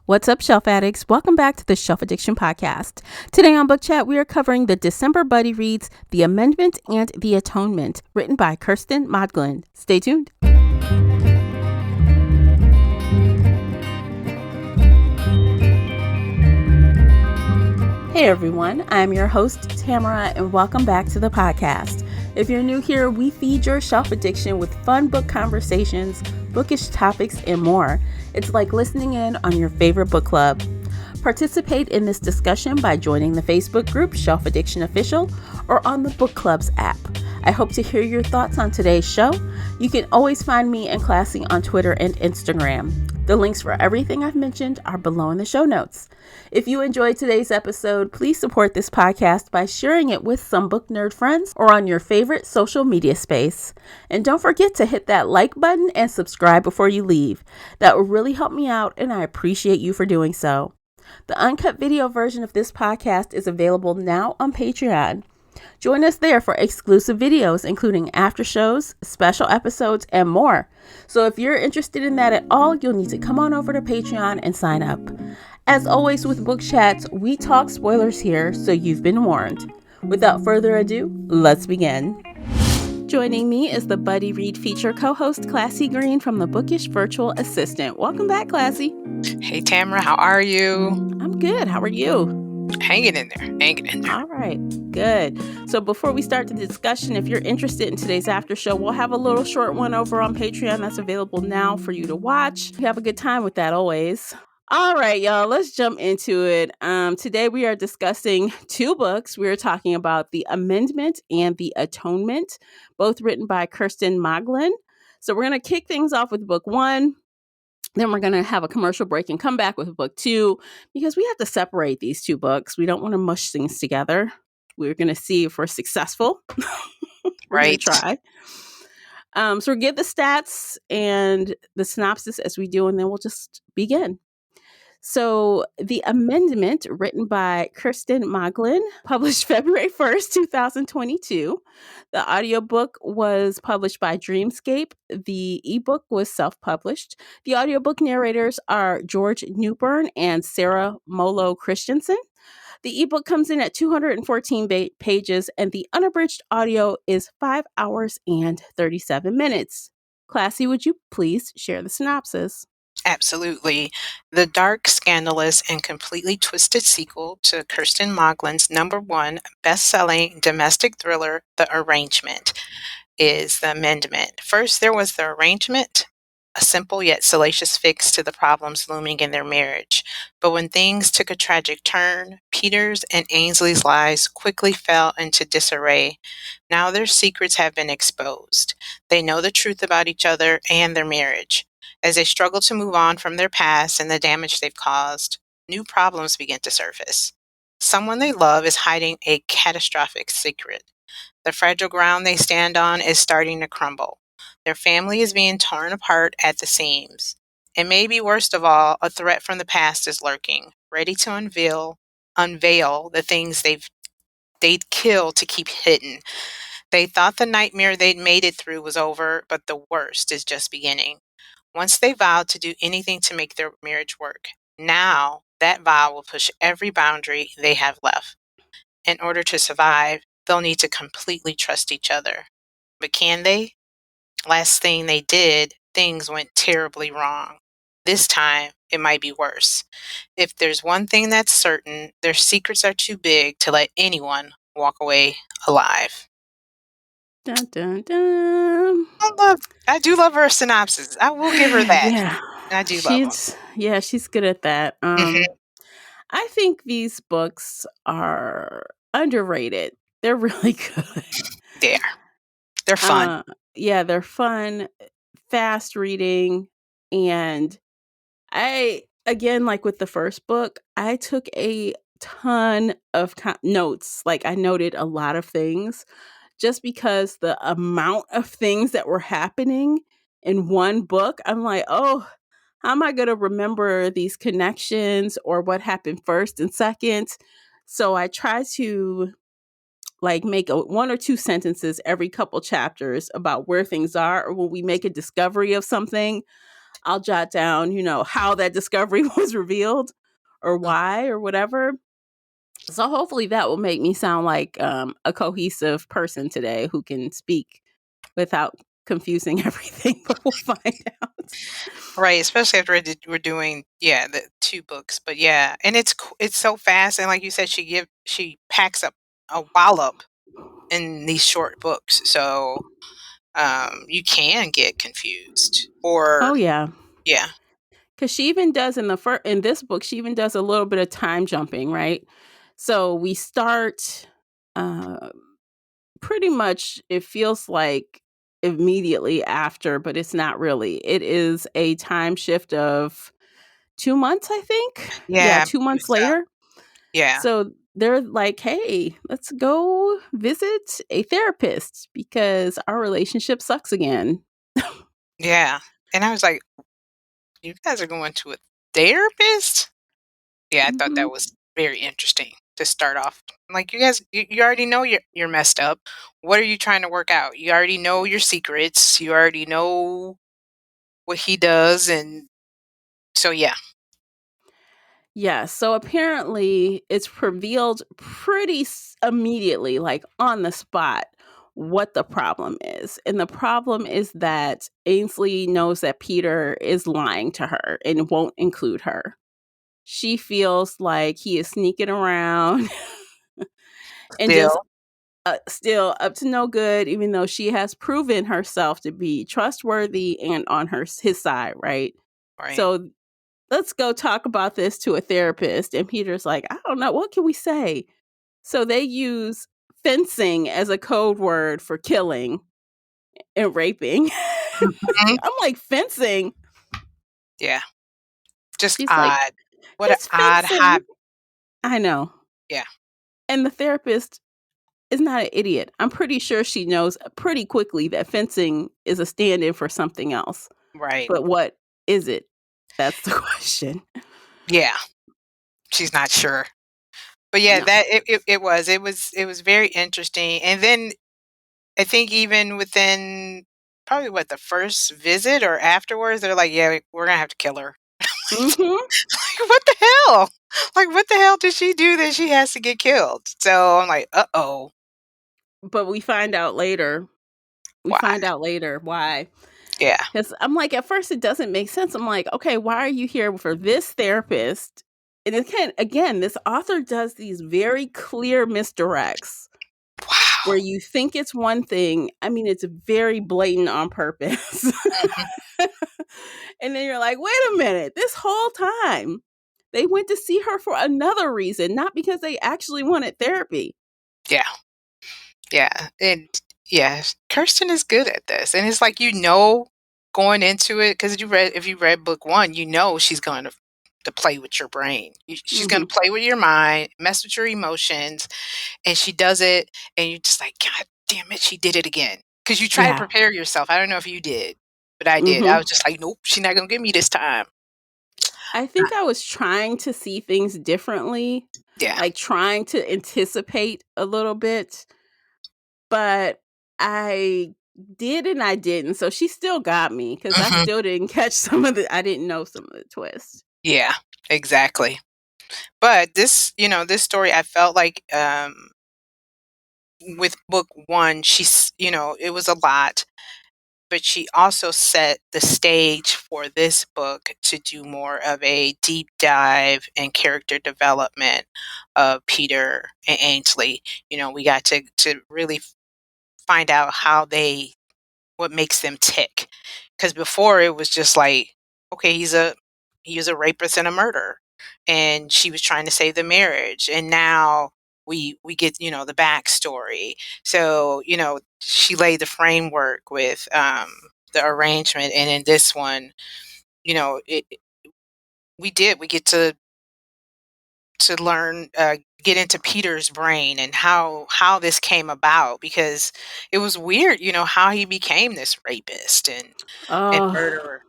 What's up, Shelf Addicts? Welcome back to the Shelf Addiction Podcast. Today on Book Chat, we are covering the December Buddy Reads, The Amendment and the Atonement, written by Kirsten Modglin. Stay tuned. Hey everyone, I'm your host, Tamara, and welcome back to the podcast. If you're new here, we feed your shelf addiction with fun book conversations, bookish topics, and more. It's like listening in on your favorite book club. Participate in this discussion by joining the Facebook group Shelf Addiction Official or on the Book Club's app. I hope to hear your thoughts on today's show. You can always find me and Classy on Twitter and Instagram. The links for everything I've mentioned are below in the show notes. If you enjoyed today's episode, please support this podcast by sharing it with some book nerd friends or on your favorite social media space. And don't forget to hit that like button and subscribe before you leave. That will really help me out, and I appreciate you for doing so. The uncut video version of this podcast is available now on Patreon. Join us there for exclusive videos, including after shows, special episodes, and more. So if you're interested in that at all, you'll need to come on over to Patreon and sign up. As always with Book Chats, we talk spoilers here, so you've been warned. Without further ado, let's begin. Joining me is the Buddy Read feature co-host Classy Green from the Bookish Virtual Assistant. Welcome back, Classy. Hey, Tamara, how are you? I'm good. How are you? Hanging in there. All right, good. So before we start the discussion, if you're interested in today's after show, we'll have a little short one over on Patreon that's available now for you to watch. You have a good time with that always. All right, y'all, let's jump into it. Today we are discussing two books. We're talking about The Amendment and The Atonement, both written by Kirsten Modglin. So we're going to kick things off with book one. Then we're going to have a commercial break and come back with book two because we have to separate these two books. We don't want to mush things together. We're going to see if we're successful. We're going to try. So we'll give the stats and the synopsis as we do, and then we'll just begin. So The Amendment, written by Kirsten Modglin, published February 1st, 2022. The audiobook was published by Dreamscape. The ebook was self-published. The audiobook narrators are George Newbern and Sarah Molo Christensen. The ebook comes in at 214 pages, and the unabridged audio is 5 hours and 37 minutes. Classy, would you please share the synopsis? Absolutely. The dark, scandalous, and completely twisted sequel to Kirsten Modglin's #1 best-selling domestic thriller, The Arrangement, is The Amendment. First, there was The Arrangement, a simple yet salacious fix to the problems looming in their marriage. But when things took a tragic turn, Peter's and Ainsley's lives quickly fell into disarray. Now their secrets have been exposed. They know the truth about each other and their marriage. As they struggle to move on from their past and the damage they've caused, new problems begin to surface. Someone they love is hiding a catastrophic secret. The fragile ground they stand on is starting to crumble. Their family is being torn apart at the seams. And maybe worst of all, a threat from the past is lurking, ready to unveil the things they'd kill to keep hidden. They thought the nightmare they'd made it through was over, but the worst is just beginning. Once they vowed to do anything to make their marriage work, now that vow will push every boundary they have left. In order to survive, they'll need to completely trust each other. But can they? Last thing they did, things went terribly wrong. This time, it might be worse. If there's one thing that's certain, their secrets are too big to let anyone walk away alive. Dun, dun, dun. I do love her synopsis. I will give her that. Yeah, I do love them. Yeah, she's good at that. Mhm. I think these books are underrated. They're really good. They're fun. Yeah, they're fun, fast reading, and again, like with the first book, I took a ton of notes. Like I noted a lot of things just because the amount of things that were happening in one book, I'm like, oh, how am I going to remember these connections or what happened first and second? So I try to like make one or two sentences every couple chapters about where things are or when we make a discovery of something. I'll jot down, how that discovery was revealed or Mm. why or whatever. So hopefully that will make me sound like a cohesive person today who can speak without confusing everything, but we'll find out. Right, especially after we're doing, yeah, the 2 books, but yeah, and it's so fast, and like you said, she packs up a wallop in these short books, so, you can get confused Oh or yeah, yeah. because she even does in this book, she even does a little bit of time jumping, right? So we start uh, pretty much. It feels like immediately after, but it's not really. It is a time shift of 2 months, I think. Yeah, Yeah, I 2 months believe so. later. Yeah, So they're like, "Hey, let's go visit a therapist because our relationship sucks again." yeah, and I was like, "You guys are going to a therapist?" Yeah, I thought Mhm. that was very interesting to start off. Like, you guys, you already know you're messed up. What are you trying to work out? You already know your secrets. You already know what he does, and so yeah. Yeah, so apparently it's revealed pretty immediately, like on the spot, what the problem is. And the problem is that Ainsley knows that Peter is lying to her and won't include her. She feels like he is sneaking around and just Still, still up to no good, even though she has proven herself to be trustworthy and on his side, right? right. So let's go talk about this to a therapist. And Peter's like, I don't know, what can we say? So they use fencing as a code word for killing and raping. Mhm. I'm like, fencing? Yeah, just She's like, odd. What an it's odd fencing. hobby. I know. Yeah, And the therapist is not an idiot. I'm pretty sure she knows pretty quickly that fencing is a stand in for something else. right. But what is it? That's the question. Yeah, she's not sure. But yeah, No. that it was very interesting, and then I think even within probably what, the first visit or afterwards, they're like, "Yeah, we're gonna have to kill her." Hmm. Like, what the hell? Like, what the hell did she do that she has to get killed? So I'm like, "Uh-oh, But we find out later. We why?" find out later why. Yeah. Because I'm like, at first it doesn't make sense. I'm like, okay, why are you here for this therapist? And again, this author does these very clear misdirects where Wow. you think it's one thing. I mean, it's very blatant on purpose. Mhm. And then you're like, wait a minute, this whole time they went to see her for another reason, not because they actually wanted therapy. Yeah, yeah, and yeah, Kirsten is good at this, and it's like, going into it, because if you read book 1, she's gonna to play with your brain. She's gonna Hmm. play with your mind, mess with your emotions, and she does it, and you're just like, "God damn it, she did it again." Because you try to Yeah. prepare yourself. I don't know if you did, but I did. I Hmm. was just like, "Nope, she's not gonna get me this time." I think I was trying to see things differently, Yeah. like trying to anticipate a little bit, but I did and I didn't. So she still got me because I Mhm. still didn't catch I didn't know some of the twists. Yeah, exactly. But this story, I felt like, with book 1, it was a lot, but she also set the stage for this book to do more of a deep dive and character development of Peter and Ainsley. We got to really find out what makes them tick. Because before it was just like, okay, he was a rapist and a murderer, and she was trying to save the marriage, and now we get the backstory. So she laid the framework with the arrangement, and in this one, we get to learn, get into Peter's brain and how this came about, because it was weird, how he became this rapist and Oh, murderer.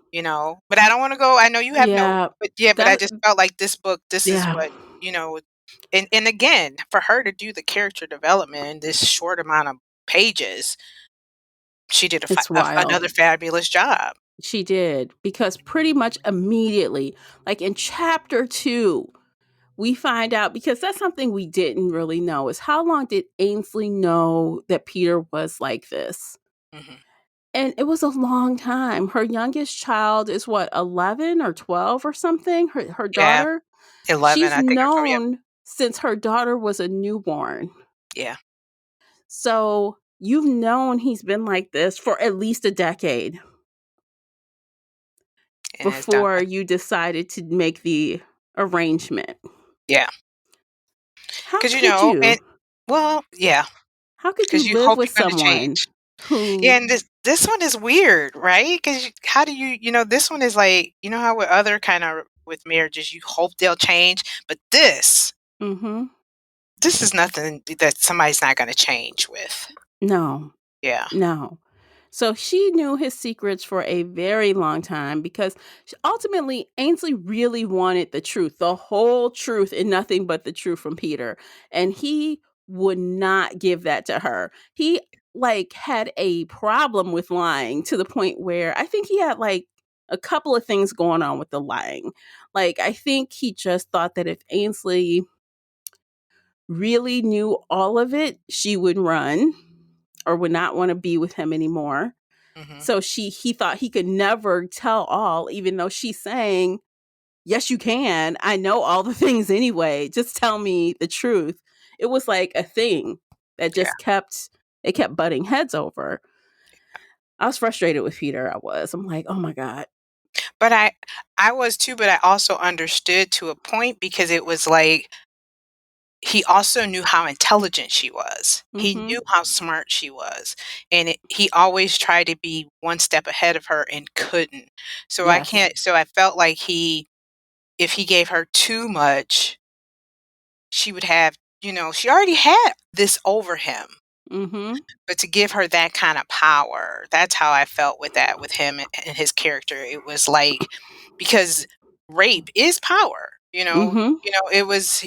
But I don't want to go. I know you have notes, yeah. but yeah, but I That, just felt like this book, this is yeah, what you know, and again, for her to do the character development in this short amount of pages, she did it's wild. another fabulous job. She did, because pretty much immediately, like in chapter 2, we find out, because that's something we didn't really know, is how long did Ainsley know that Peter was like this? Mhm. And it was a long time. Her youngest child is what, 11 or 12 or something? Her Yeah, daughter? 11, She's I think, or 12, yeah. known since her daughter was a newborn. Yeah, So you've known he's been like this for at least a decade and it's done before that. you decided to make the arrangement. Yeah, How because could you? and well, yeah, How could you because you live hope with you're gonna someone change. Yeah, who and this one is weird, right? Because how do this one is like, how with other kinda with marriages, you hope they'll change, but Mhm. this is nothing that somebody's not gonna change with. No. Yeah. No. So she knew his secrets for a very long time, because ultimately Ainsley really wanted the truth, the whole truth and nothing but the truth from Peter. And he would not give that to her. He like had a problem with lying, to the point where I think he had like a couple of things going on with the lying. Like I think he just thought that if Ainsley really knew all of it, she would run or would not want to be with him anymore. Mhm. So he thought he could never tell all, even though she's saying, "Yes, you can. I know all the things anyway. Just tell me the truth." It was like a thing that Yeah. just kept butting heads over. I was frustrated with Peter. I was. I'm like, oh my God. But I was too, but I also understood to a point because it was like he also knew how intelligent she was. He Mm-hmm. knew how smart she was, and he always tried to be one step ahead of her and couldn't. So I Yes. can't. So I felt like if he gave her too much, she would have. She already had this over him. Mm-hmm. But to give her that kind of power, that's how I felt with that, with him and his character. It was like, because rape is power, Mm-hmm.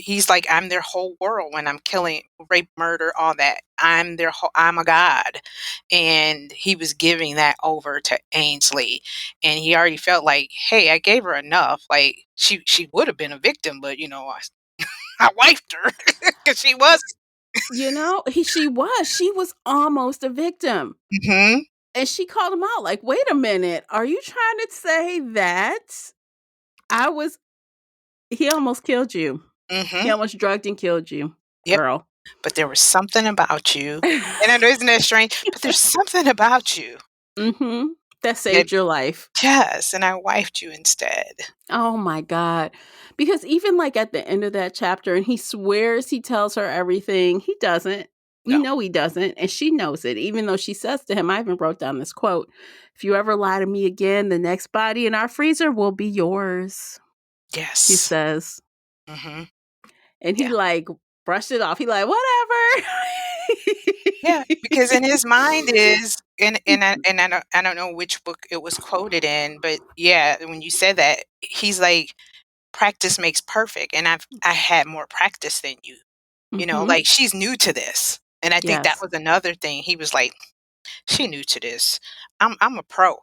he's like, I'm their whole world when I'm killing, rape, murder, all that. I'm a god. And he was giving that over to Ainsley. And he already felt like, hey, I gave her enough. Like she would have been a victim, but I wifed her because she was. She was almost a victim. Hmm. And she called him out like, wait a minute, are you trying to say that I was he almost killed you? He Hmm. almost drugged and killed you, Yep. girl. But there was something about you, and I know, isn't that strange? But there's something about you Mhm. That that, saved your life. yes, and I wifed you instead. Oh my god. Because even, like, at the end of that chapter, and he swears he tells her everything, he doesn't. We No. know he doesn't, and she knows it, even though she says to him, I even wrote down this quote, "If you ever lie to me again, the next body in our freezer will be yours," she Yes. says. Mhm. And he, Yeah. like, brushed it off. He like, "Whatever." Yeah, because in his mind is, and I don't know which book it was quoted in, but yeah, when you said that, he's like, "Practice makes perfect," and I had more practice than you, Mhm. like, she's new to this, and I think that Yes. was another thing. He was like, "She new to this. I'm a pro."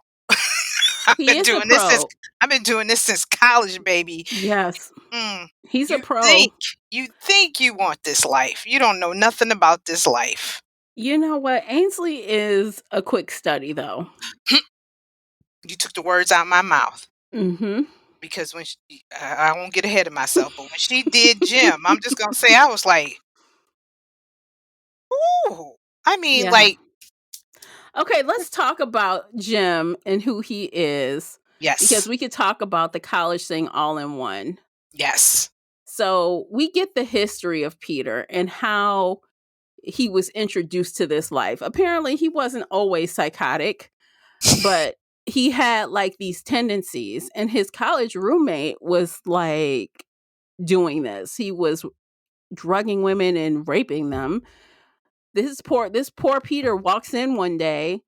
I've He been is a doing this since pro. I've been doing this since college, baby. Yes. Mm, He's a you pro. think you think you want this life. You don't know nothing about this life. You know what? Ainsley is a quick study, though. You took the words out my mouth Mhm. because I won't get ahead of myself, but when she did Jim, I'm just gonna say I was like, ooh. I mean, Yeah. like, Okay, let's talk about Jim and who he is, because yes, we could talk about the college thing all in one. yes. So, we get the history of Peter and how he was introduced to this life. Apparently, he wasn't always psychotic, but he had like these tendencies, and his college roommate was like doing this. He was drugging women and raping them. This poor Peter walks in one day.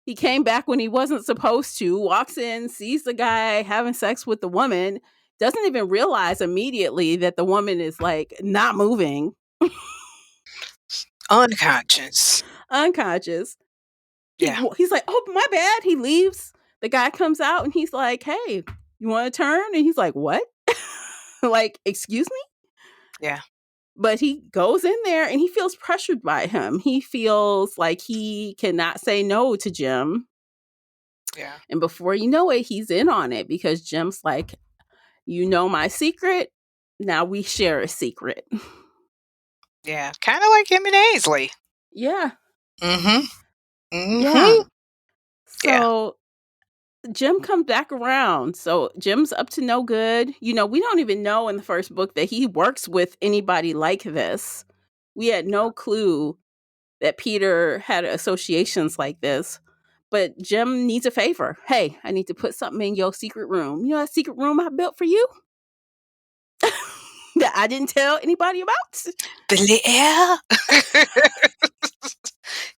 He came back when he wasn't supposed to. Walks in, sees the guy having sex with the woman, doesn't even realize immediately that the woman is like not moving, Unconscious. unconscious. Yeah. He's like, "Oh, my bad." He leaves. the guy comes out and he's like, "Hey, you want to turn?" And he's like, "What?" Like, excuse me? Yeah. But he goes in there and he feels pressured by him. He feels like he cannot say no to Jim. Yeah. And before you know it, he's in on it because Jim's like, "You know my secret. Now we share a secret." Yeah. Kind of like him and Ainsley. Yeah. Mm-hmm. Mm-hmm. Yeah. Yeah. So Jim comes back around. So Jim's up to no good. You know, we don't even know in the first book that he works with anybody like this. We had no clue that Peter had associations like this. But Jim needs a favor. Hey, I need to put something in your secret room. You know that secret room I built for you that I didn't tell anybody about? Yeah.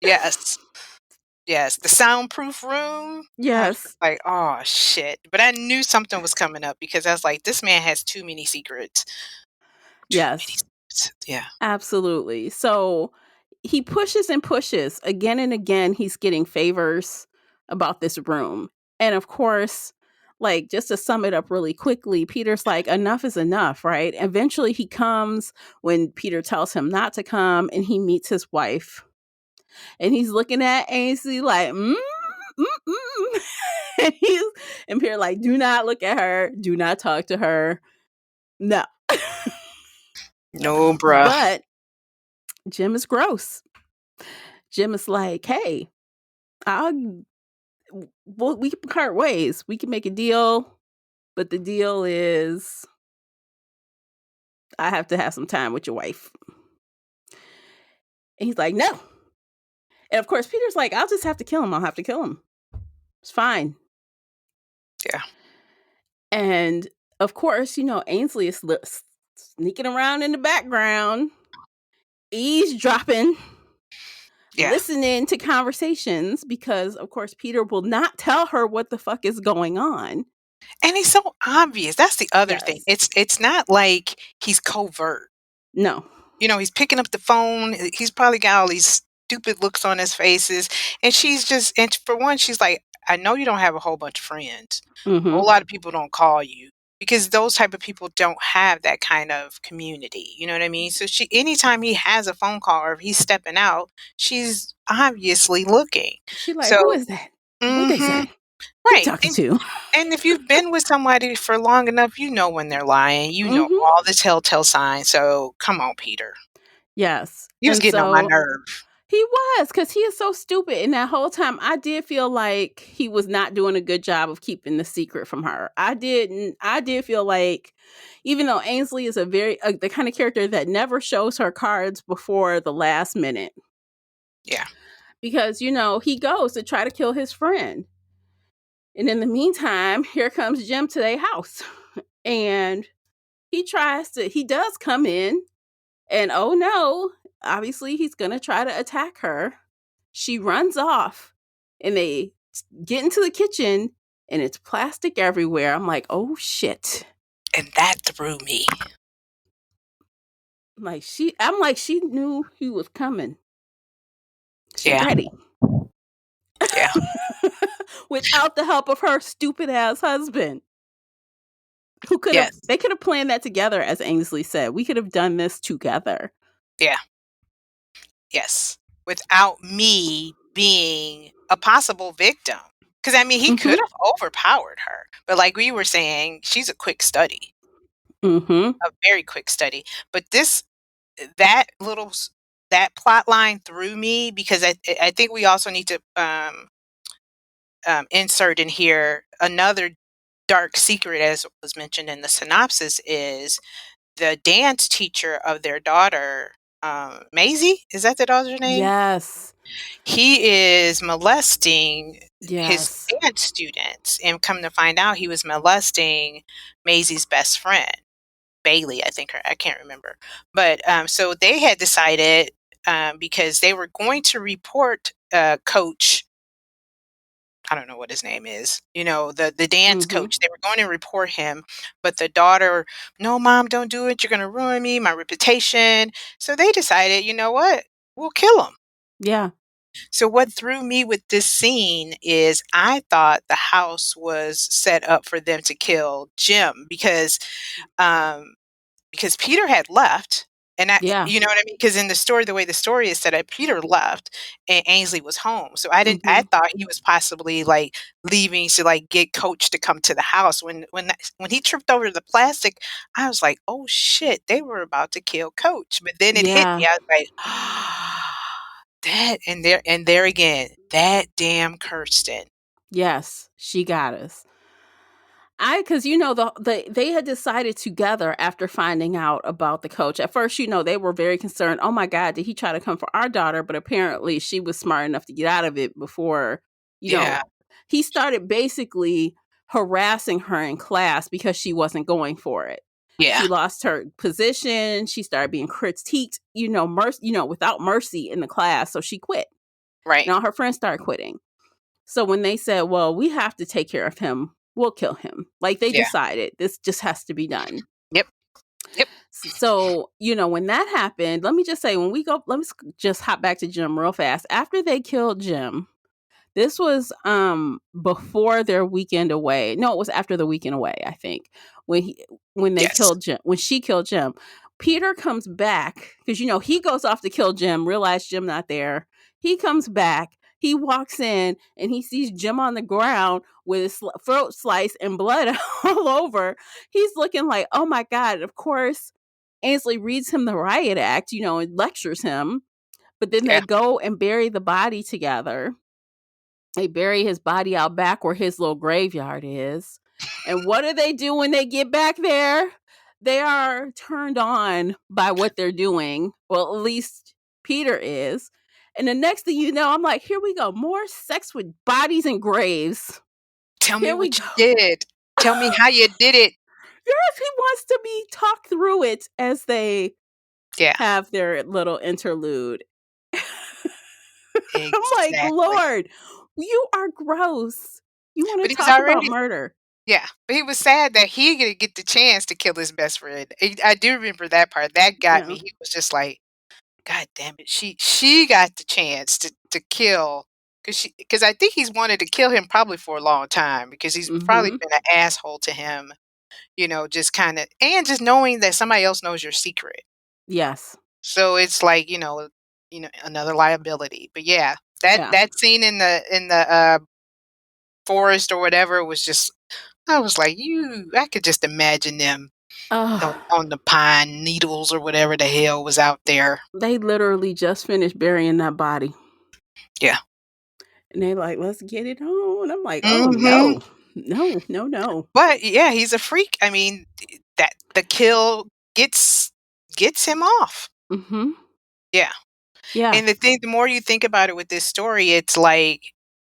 Yes. Yes. The soundproof room. I was Yes. like, oh shit. But I knew something was coming up because I was like, this man has too many secrets. Too many Yes. secrets. Yeah. Absolutely. So he pushes and pushes again and again. He's getting favors about this room. And of course, like just to sum it up really quickly, Peter's like, enough is enough, right? Eventually he comes when Peter tells him not to come and he meets his wife. And he's looking at Ainsley like, and and Peter like, do not look at her, do not talk to her. No. No, bruh. But Jim is gross. Jim is like, hey, I'll well, we can part ways. We can make a deal, but the deal is I have to have some time with your wife. And he's like, no. And of course, Peter's like, I'll just have to kill him. I'll have to kill him. It's fine. Yeah. And of course, you know, Ainsley is sneaking around in the background, eavesdropping, Yeah. listening to conversations because, of course, Peter will not tell her what the fuck is going on. And he's so obvious. That's the other thing. Yes. It's not like he's covert. No. You know, he's picking up the phone. He's probably got all these stupid looks on his faces. And she's just, and for one, she's like, I know you don't have a whole bunch of friends. A Mm-hmm. whole lot of people don't call you because those type of people don't have that kind of community. You know what I mean? So she, anytime he has a phone call or if he's stepping out, she's obviously looking. She like, who So, is that? What they hmm say? Who you right. talking to? And if you've been with somebody for long enough, you know when they're lying. You know Mm-hmm. all the telltale signs. So come on, Peter. Yes. He was And getting on my so nerve. he was, because he is so stupid. And that whole time, I did feel like he was not doing a good job of keeping the secret from her. I did feel like, even though Ainsley is the kind of character that never shows her cards before the last minute, Yeah. because, you know, he goes to try to kill his friend. And in the meantime, here comes Jim to their house. And he does come in. And oh no, obviously he's going to try to attack her. She runs off and they get into the kitchen and it's plastic everywhere. I'm like, oh shit. And that threw me. I'm like, she knew he was coming. She Yeah. ready. Yeah. Without the help of her stupid ass husband. Yes. They could have planned that together, as Ainsley said. We could have done this together. Yeah. Yes. Without me being a possible victim. Because, I mean, he Mm-hmm. could have overpowered her. But like we were saying, she's a quick study, Mm-hmm. a very quick study. But that that plot line threw me because I think we also need to insert in here another dark secret, as was mentioned in the synopsis, is the dance teacher of their daughter, Maisie. Is that the daughter's name? Yes. He is molesting his Yes. dance students, and come to find out, he was molesting Maisie's best friend, Bailey. I think I can't remember, but so they had decided because they were going to report Coach. I don't know what his name is, you know, the dance Mm-hmm. coach. They were going to report him, but the daughter, "No, mom, don't do it. You're going to ruin me, my reputation." So they decided, you know what? We'll kill him. Yeah. So what threw me with this scene is I thought the house was set up for them to kill Jim um, because Peter had left, and Yeah. you know what I mean? Because in the story, the way the story is set up, Peter left and Ainsley was home. So I Mhm. thought he was possibly, like, leaving to, like, get Coach to come to the house. When he tripped over the plastic, I was like, "Oh, shit, they were about to kill Coach." But then it hit Yeah. me, I was like, "That," and there again, that damn Kirsten. Yes, she got us. Because they had decided together after finding out about the coach. At first, they were very concerned. Oh my God, did he try to come for our daughter? But apparently, she was smart enough to get out of it before, you know, Yeah, he started basically harassing her in class because she wasn't going for it. yeah, She lost her position. She started being critiqued, without mercy in the class. So she quit, right. and all her friends started quitting. So when they said, "Well, we have to take care of him. We'll kill him." Like they Yeah. decided this just has to be done. Yep, yep. So, when that happened, let me just say when we go let me just hop back to Jim real fast. After they killed Jim, this was before their weekend away. No, it was after the weekend away, I think. When he when they Yes, killed Jim, when she killed Jim. Peter comes back because he goes off to kill Jim, realize Jim not there. He comes back, he walks in and he sees Jim on the ground with his throat sliced and blood all over. He's looking like, oh my God. Of course, Ainsley reads him the riot act, and lectures him. But then they yeah. go and bury the body together. They bury his body out back where his little graveyard is. And what do they do when they get back there? They are turned on by what they're doing. Well, at least Peter is. And the next thing you know, I'm like, here we go. More sex with bodies and graves. Tell me Here we what go. you did. Tell me how you did it. Yes, he wants to be talked through it as they Yeah, have their little interlude. I'm like, exactly. Lord, you are gross. You want But to he was talk about already murder. yeah, but he was sad that he didn't get the chance to kill his best friend. I do remember that part. That got me. Yeah. He was just like, "God damn it, she got the chance to kill." Because I think he's wanted to kill him probably for a long time because he's probably Mhm. been an asshole to him, just kinda and just knowing that somebody else knows your secret. Yes. So it's like, another liability. But yeah, Yeah. that scene in the forest or whatever was just I was like, "You," I could just imagine them Oh, on the pine needles or whatever the hell was out there. they literally just finished burying that body. Yeah. And they like, "Let's get it on." I'm like, "Oh, Mhm. no. No, no, no." But yeah, he's a freak. I mean, that the kill gets him off. Mhm. Yeah. Yeah. And the more you think about it with this story, it's like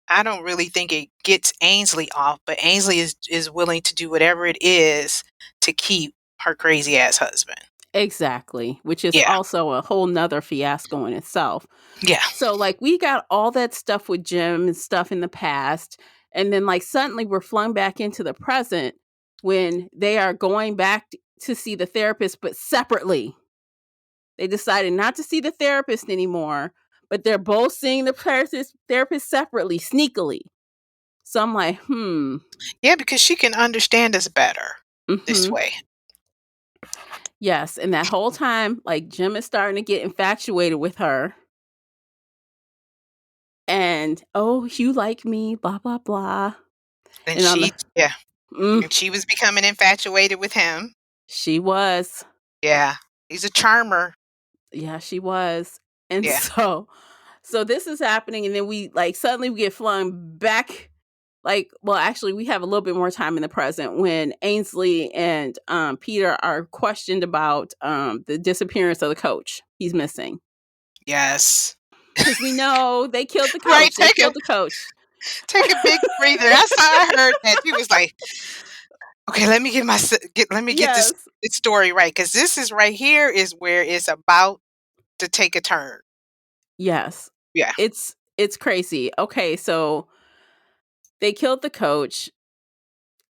I don't really think it gets Ainsley off, but Ainsley is willing to do whatever it is to keep her crazy ass husband. Exactly, which is Yeah. also a whole 'nother fiasco in itself. Yeah. So, like, we got all that stuff with Jim and stuff in the past, and then, like, suddenly we're flung back into the present when they are going back to see the therapist, but separately. They decided not to see the therapist anymore, but they're both seeing the therapist separately, sneakily. So I'm like, hmm. Yeah, because she can understand us better this Mm-hmm. way. Yes. And that whole time, like Jim is starting to get infatuated with her. And oh, you like me, blah, blah, blah. And And on the yeah, mm, and she was becoming infatuated with him. she was. Yeah. He's a charmer. Yeah, she was. And Yeah. so this is happening, and then we like suddenly we get flung back. Like, well, actually, we have a little bit more time in the present when Ainsley and Peter are questioned about the disappearance of the coach. He's missing Yes. because we know they killed the Right, coach. They killed the coach. take a big breather. I heard that. He was like, "Okay, let me let me get this Yes, this story right because this is right here is where it's about to take a turn." yes, Yeah. it's crazy. Okay, so they killed the coach,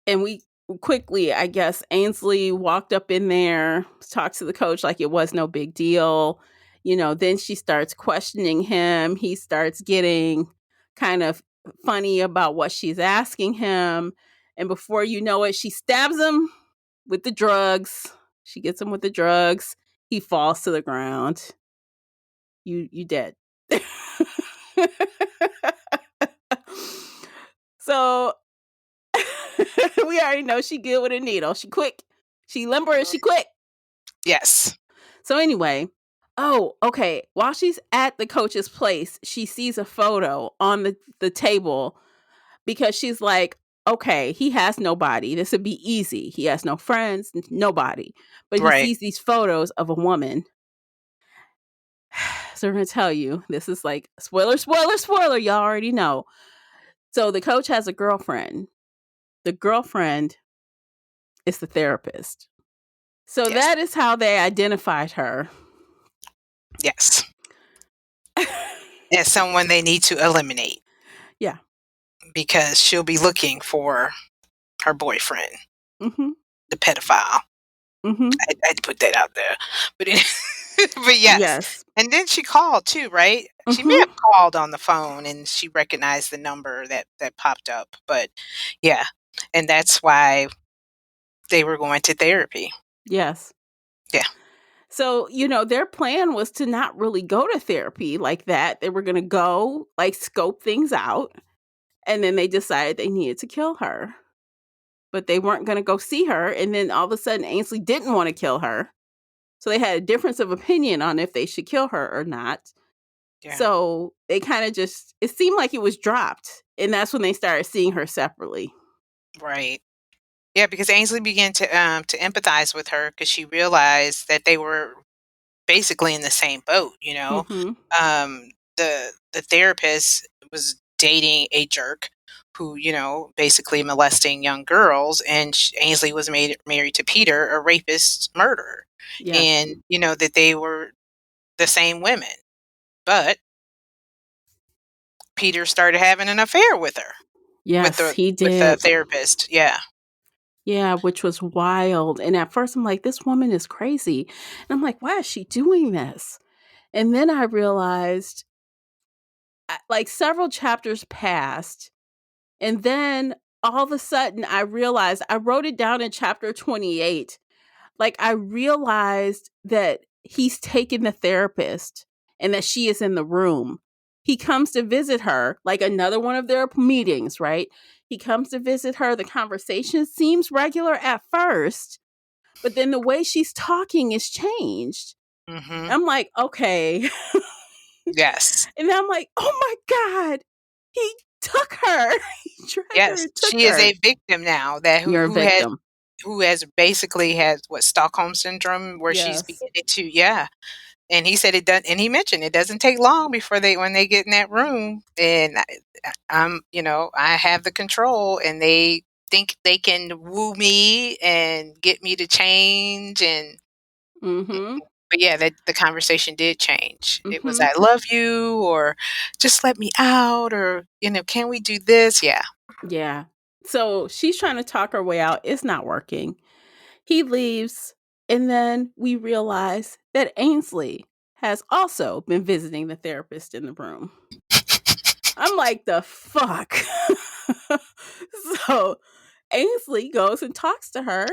and we quickly, I guess, Ainsley walked up in there, talked to the coach like it was no big deal. Then she starts questioning him. He starts getting kind of funny about what she's asking him. And before you know it, she stabs him with the drugs. She gets him with the drugs. He falls to the ground. You dead. So we already know she good with a needle. She quick. She limber and she quick. Yes. So anyway, oh, okay. While she's at the coach's place, she sees a photo on the table because she's like, okay, he has nobody. This would be easy. He has no friends, nobody. But he Right. sees these photos of a woman. So we're going to tell you, this is like spoiler, spoiler, spoiler. Y'all already know. So the coach has a girlfriend. The girlfriend is the therapist. So Yes. that is how they identified her. Yes. As someone they need to eliminate. Yeah. Because she'll be looking for her boyfriend, Mm-hmm. the pedophile. Mm-hmm. I had to put that out there. But but yes. Yes. And then she called too, right? She may Mm-hmm. have called on the phone and she recognized the number that popped up. But yeah. And that's why they were going to therapy. Yes. Yeah. So, their plan was to not really go to therapy like that. They were going to go, like, scope things out. And then they decided they needed to kill her. But they weren't going to go see her. And then all of a sudden, Ainsley didn't want to kill her. So they had a difference of opinion on if they should kill her or not. Yeah. So they kind of it seemed like it was dropped. And that's when they started seeing her separately. Right. Yeah, because Ainsley began to empathize with her because she realized that they were basically in the same boat, Mm-hmm. The therapist was dating a jerk who, basically molesting young girls, and Ainsley was married to Peter, a rapist murderer. Yes. And, that they were the same women. But Peter started having an affair with her, Yes, he with the did. therapist. Yeah. Yeah, which was wild. And at first I'm like, this woman is crazy. And I'm like, why is she doing this? And then I realized, like, several chapters passed. And then all of a sudden I realized, I wrote it down in chapter 28. Like, I realized that he's taken the therapist and that she is in the room. He comes to visit her, like another one of their meetings, right? He comes to visit her. The conversation seems regular at first, but then the way she's talking is changed. Hmm. I'm like, okay. Yes. And I'm like, oh my God, he took her. He dragged her Yes. and took She is her. a victim now that You're a victim. who has basically has what Stockholm syndrome, where she's Yes. beginning to, yeah. And he said it does, and he mentioned it doesn't take long before when they get in that room, and I'm, I have the control, and they think they can woo me and get me to change, and Mm-hmm. but yeah, that the conversation did change. It was Mm-hmm. "I love you," or "Just let me out," or "Can we do this?" Yeah. Yeah. So she's trying to talk her way out. It's not working. He leaves, and then we realize that Ainsley has also been visiting the therapist in the room. I'm like, the fuck? So Ainsley goes and talks to her.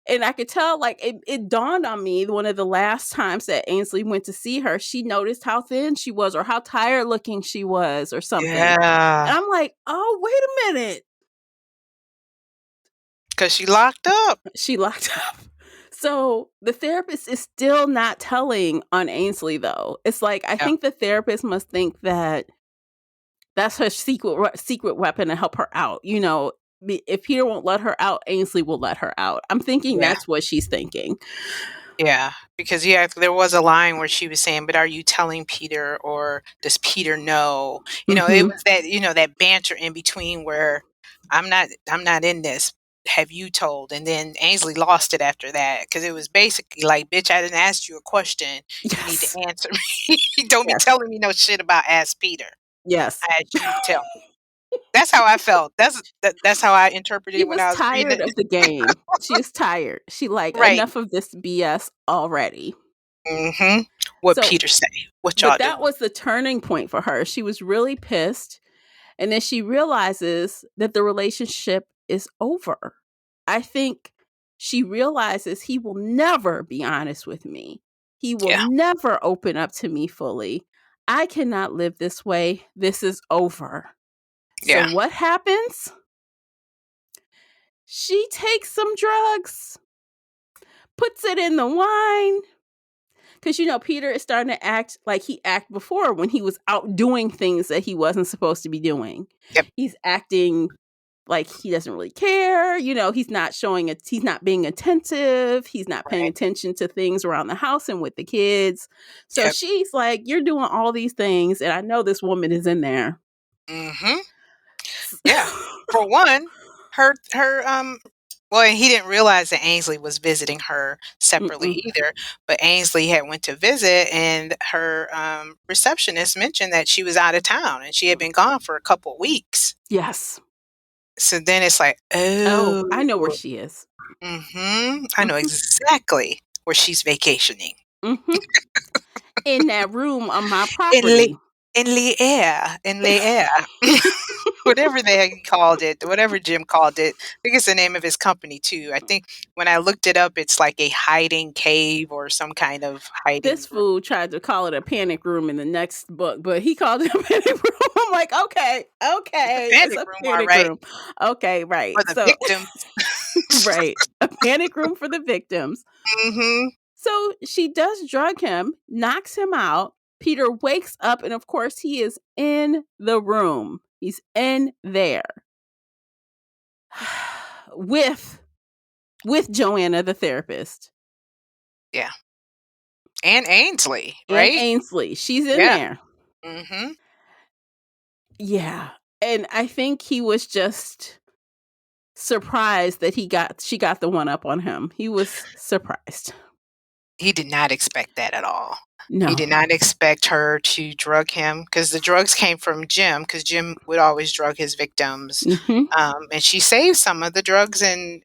And I could tell, like, it dawned on me one of the last times that Ainsley went to see her, she noticed how thin she was or how tired looking she was or something. And Yeah, I'm like, oh, wait a minute. because she locked up. She locked up. So the therapist is still not telling on Ainsley, though. It's like, I Yeah, think the therapist must think that that's her secret weapon to help her out. If Peter won't let her out, Ainsley will let her out. I'm thinking yeah. that's what she's thinking. Yeah, because there was a line where she was saying, "But are you telling Peter, or does Peter know?" It Mm-hmm. was that that banter in between where I'm not in this. Have you told? And then Ainsley lost it after that because it was basically like, "Bitch, I didn't ask you a question. You need to Yes. answer me. Don't be Yes. telling me no shit about Ask Peter. Yes. I asked you to tell me." That's how I felt. That's how I interpreted She it when was I was reading tired it. of the game. She was tired. She like, Right. enough of this BS already. Mm-hmm. What So, Peter say? What y'all but do? that was the turning point for her. She was really pissed. And then she realizes that the relationship is over. I think she realizes he will never be honest with me. He will Yeah. never open up to me fully. I cannot live this way. This is over. So Yeah. what happens? She takes some drugs, puts it in the wine. Because, Peter is starting to act like he acted before when he was out doing things that he wasn't supposed to be doing. Yep. He's acting like he doesn't really care. He's not showing it. He's not being attentive. He's not paying Right. attention to things around the house and with the kids. So Yep. she's like, you're doing all these things. And I know this woman is in there. Mm-hmm. Yeah. For one, well, and he didn't realize that Ainsley was visiting her separately Mm-mm. either, but Ainsley had went to visit, and her receptionist mentioned that she was out of town and she had been gone for a couple weeks. Yes. So then it's like, Oh, oh, I know where she is. I know Mm-hmm. exactly where she's vacationing. Mm-hmm. In that room on my In Le property. in Le Air. Whatever they called it, whatever Jim called it. I think it's the name of his company too. I think when I looked it up, it's like a hiding cave or some kind of This hiding room. fool tried to call it a panic room in the next book, but he called it a panic room. I'm like, okay, It's a it's panic a room, all panic right, room. Okay, right. for the So, victims. right, a panic room for the victims. Mhm. So she does drug him, knocks him out. Peter wakes up, and of course, he is in the room. He's in there with Joanna, the therapist, Yeah. And Ainsley, and right? Ainsley. She's in Yeah. there. Mhm. Yeah, and I think he was just surprised that she got the one up on him. He was surprised. He did not expect that at all. He No. did not expect her to drug him because the drugs came from Jim, because Jim would always drug his victims. Mm-hmm. And she saved some of the drugs and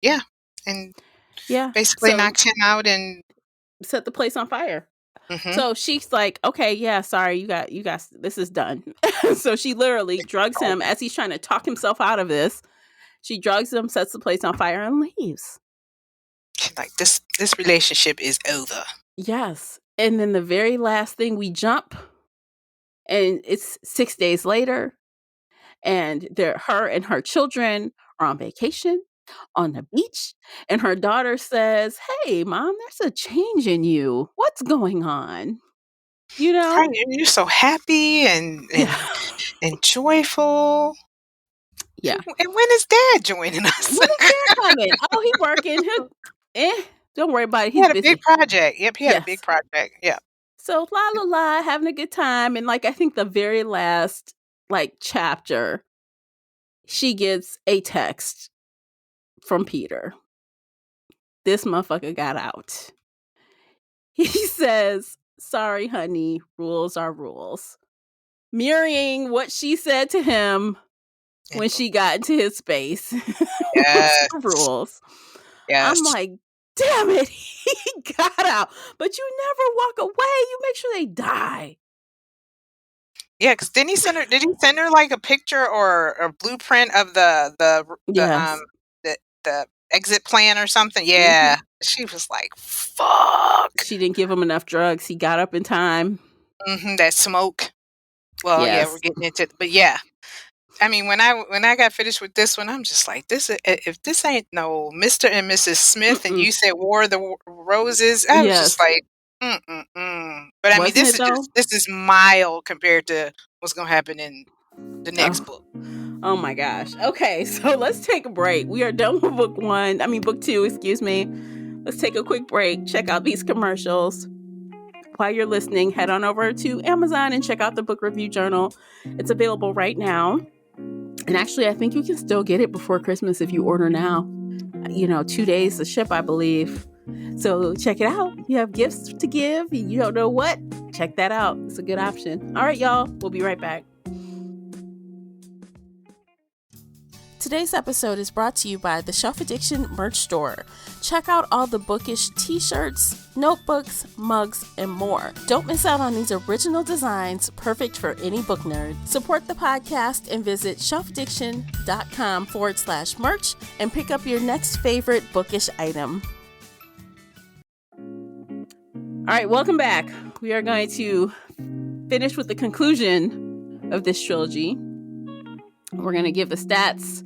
yeah, and Yeah. basically So knocked him out and set the place on fire. mhm. So she's like, okay, yeah, sorry, you got this is done. So she literally drugs him as he's trying to talk himself out of this. She drugs him, sets the place on fire, and leaves. She's like, this relationship is over. Yes. And then the very last thing, we jump, and it's 6 days later, and her and her children are on vacation on the beach, and her daughter says, "Hey, mom, there's a change in you. What's going on?" You Right, know? and you're so happy Yeah. and joyful. Yeah. And when is dad joining us? When is dad coming? Oh, he working. Don't worry about it. He He's had a big busy. project. Yep, he had a big Yes. project. Yeah. So la la la, having a good time, and I think the very last chapter, she gets a text from Peter. This motherfucker got out. He says, "Sorry, honey, rules are rules." Mirroring what she said to him And when she got into his space. Rules yes, are rules. I'm yes. like, damn it, he got out. But you never walk away. You make sure they die. Yeah, because did he send her, like, a picture or a blueprint of Yes. the exit plan or something? Hmm. Yeah. She was like, "Fuck." She didn't give him enough drugs. He got up in time. Mhm, that smoke. Well, yeah, we're Yes. getting into but yeah. I mean, when I got finished with this one, I'm just like, if this ain't no Mr. and Mrs. Smith, and Mm-mm. you said War of the Roses, I was just Yes. like, mm-mm-mm. But I mean, Wasn't it though? this is mild compared to what's gonna happen in the next Oh. book. Oh my gosh. Okay, so let's take a break. We are done with book 2, excuse me. Let's take a quick break. Check out these commercials. While you're listening, head on over to Amazon and check out the book review journal. It's available right now. And actually, I think you can still get it before Christmas if you order now. 2 days to ship, I believe. So check it out. You have gifts to give and you don't know what? Check that out. It's a good option. All right, y'all. We'll be right back. Today's episode is brought to you by the Shelf Addiction merch store. Check out all the bookish t-shirts, notebooks, mugs, and more. Don't miss out on these original designs, perfect for any book nerd. Support the podcast and visit shelfaddiction.com/merch and pick up your next favorite bookish item. All right, welcome back. We are going to finish with the conclusion of this trilogy. We're going to give the stats,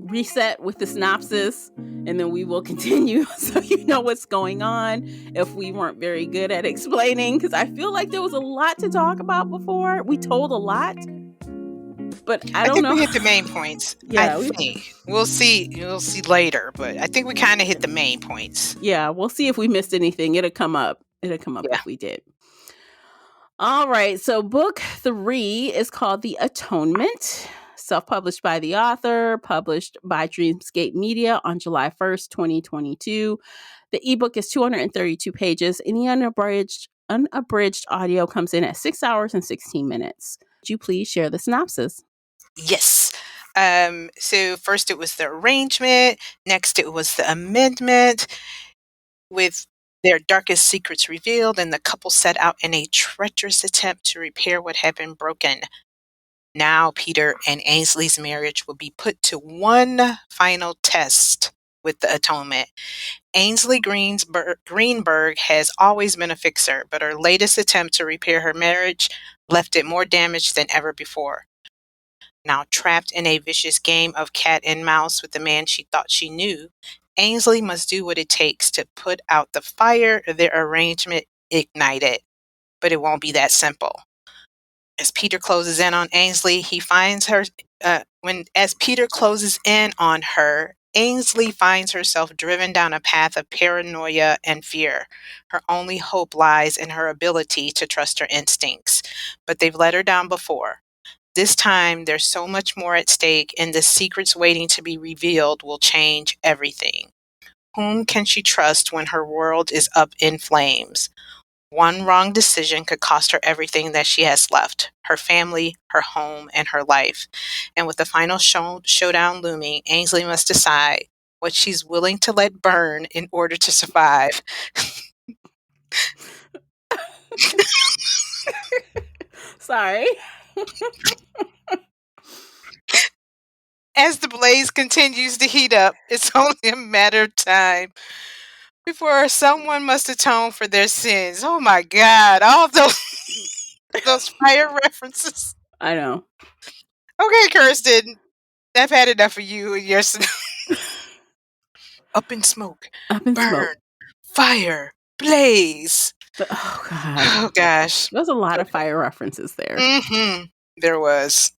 reset with the synopsis, and then we will continue so you know what's going on if we weren't very good at explaining, because I feel like there was a lot to talk about before. We told a lot, but I don't know. We hit the main points. Yeah, I think we'll see later, but I think we kind of hit the main points. Yeah, we'll see if we missed anything. It'll come up if we did. All right, so book 3 is called The Atonement. Self-published by the author, published by Dreamscape Media on July 1st, 2022. The ebook is 232 pages, and the unabridged audio comes in at 6 hours and 16 minutes. Would you please share the synopsis? Yes. So first it was the arrangement, next it was the amendment, with their darkest secrets revealed, and the couple set out in a treacherous attempt to repair what had been broken. Now Peter and Ainsley's marriage will be put to one final test with the atonement. Ainsley Greenberg has always been a fixer, but her latest attempt to repair her marriage left it more damaged than ever before. Now trapped in a vicious game of cat and mouse with the man she thought she knew, Ainsley must do what it takes to put out the fire their arrangement ignited. But it won't be that simple. As Peter closes in on Ainsley, Ainsley finds herself driven down a path of paranoia and fear. Her only hope lies in her ability to trust her instincts. But they've let her down before. This time, there's so much more at stake, and the secrets waiting to be revealed will change everything. Whom can she trust when her world is up in flames? One wrong decision could cost her everything that she has left, her family, her home, and her life. And with the final showdown looming, Ainsley must decide what she's willing to let burn in order to survive. Sorry. As the blaze continues to heat up, it's only a matter of time before someone must atone for their sins. Oh my God, all those fire references. I know. Okay, Kirsten, I've had enough of you and your up in smoke, burn, fire, blaze. Oh God. Oh gosh. There's a lot of fire references there. Mm-hmm. There was.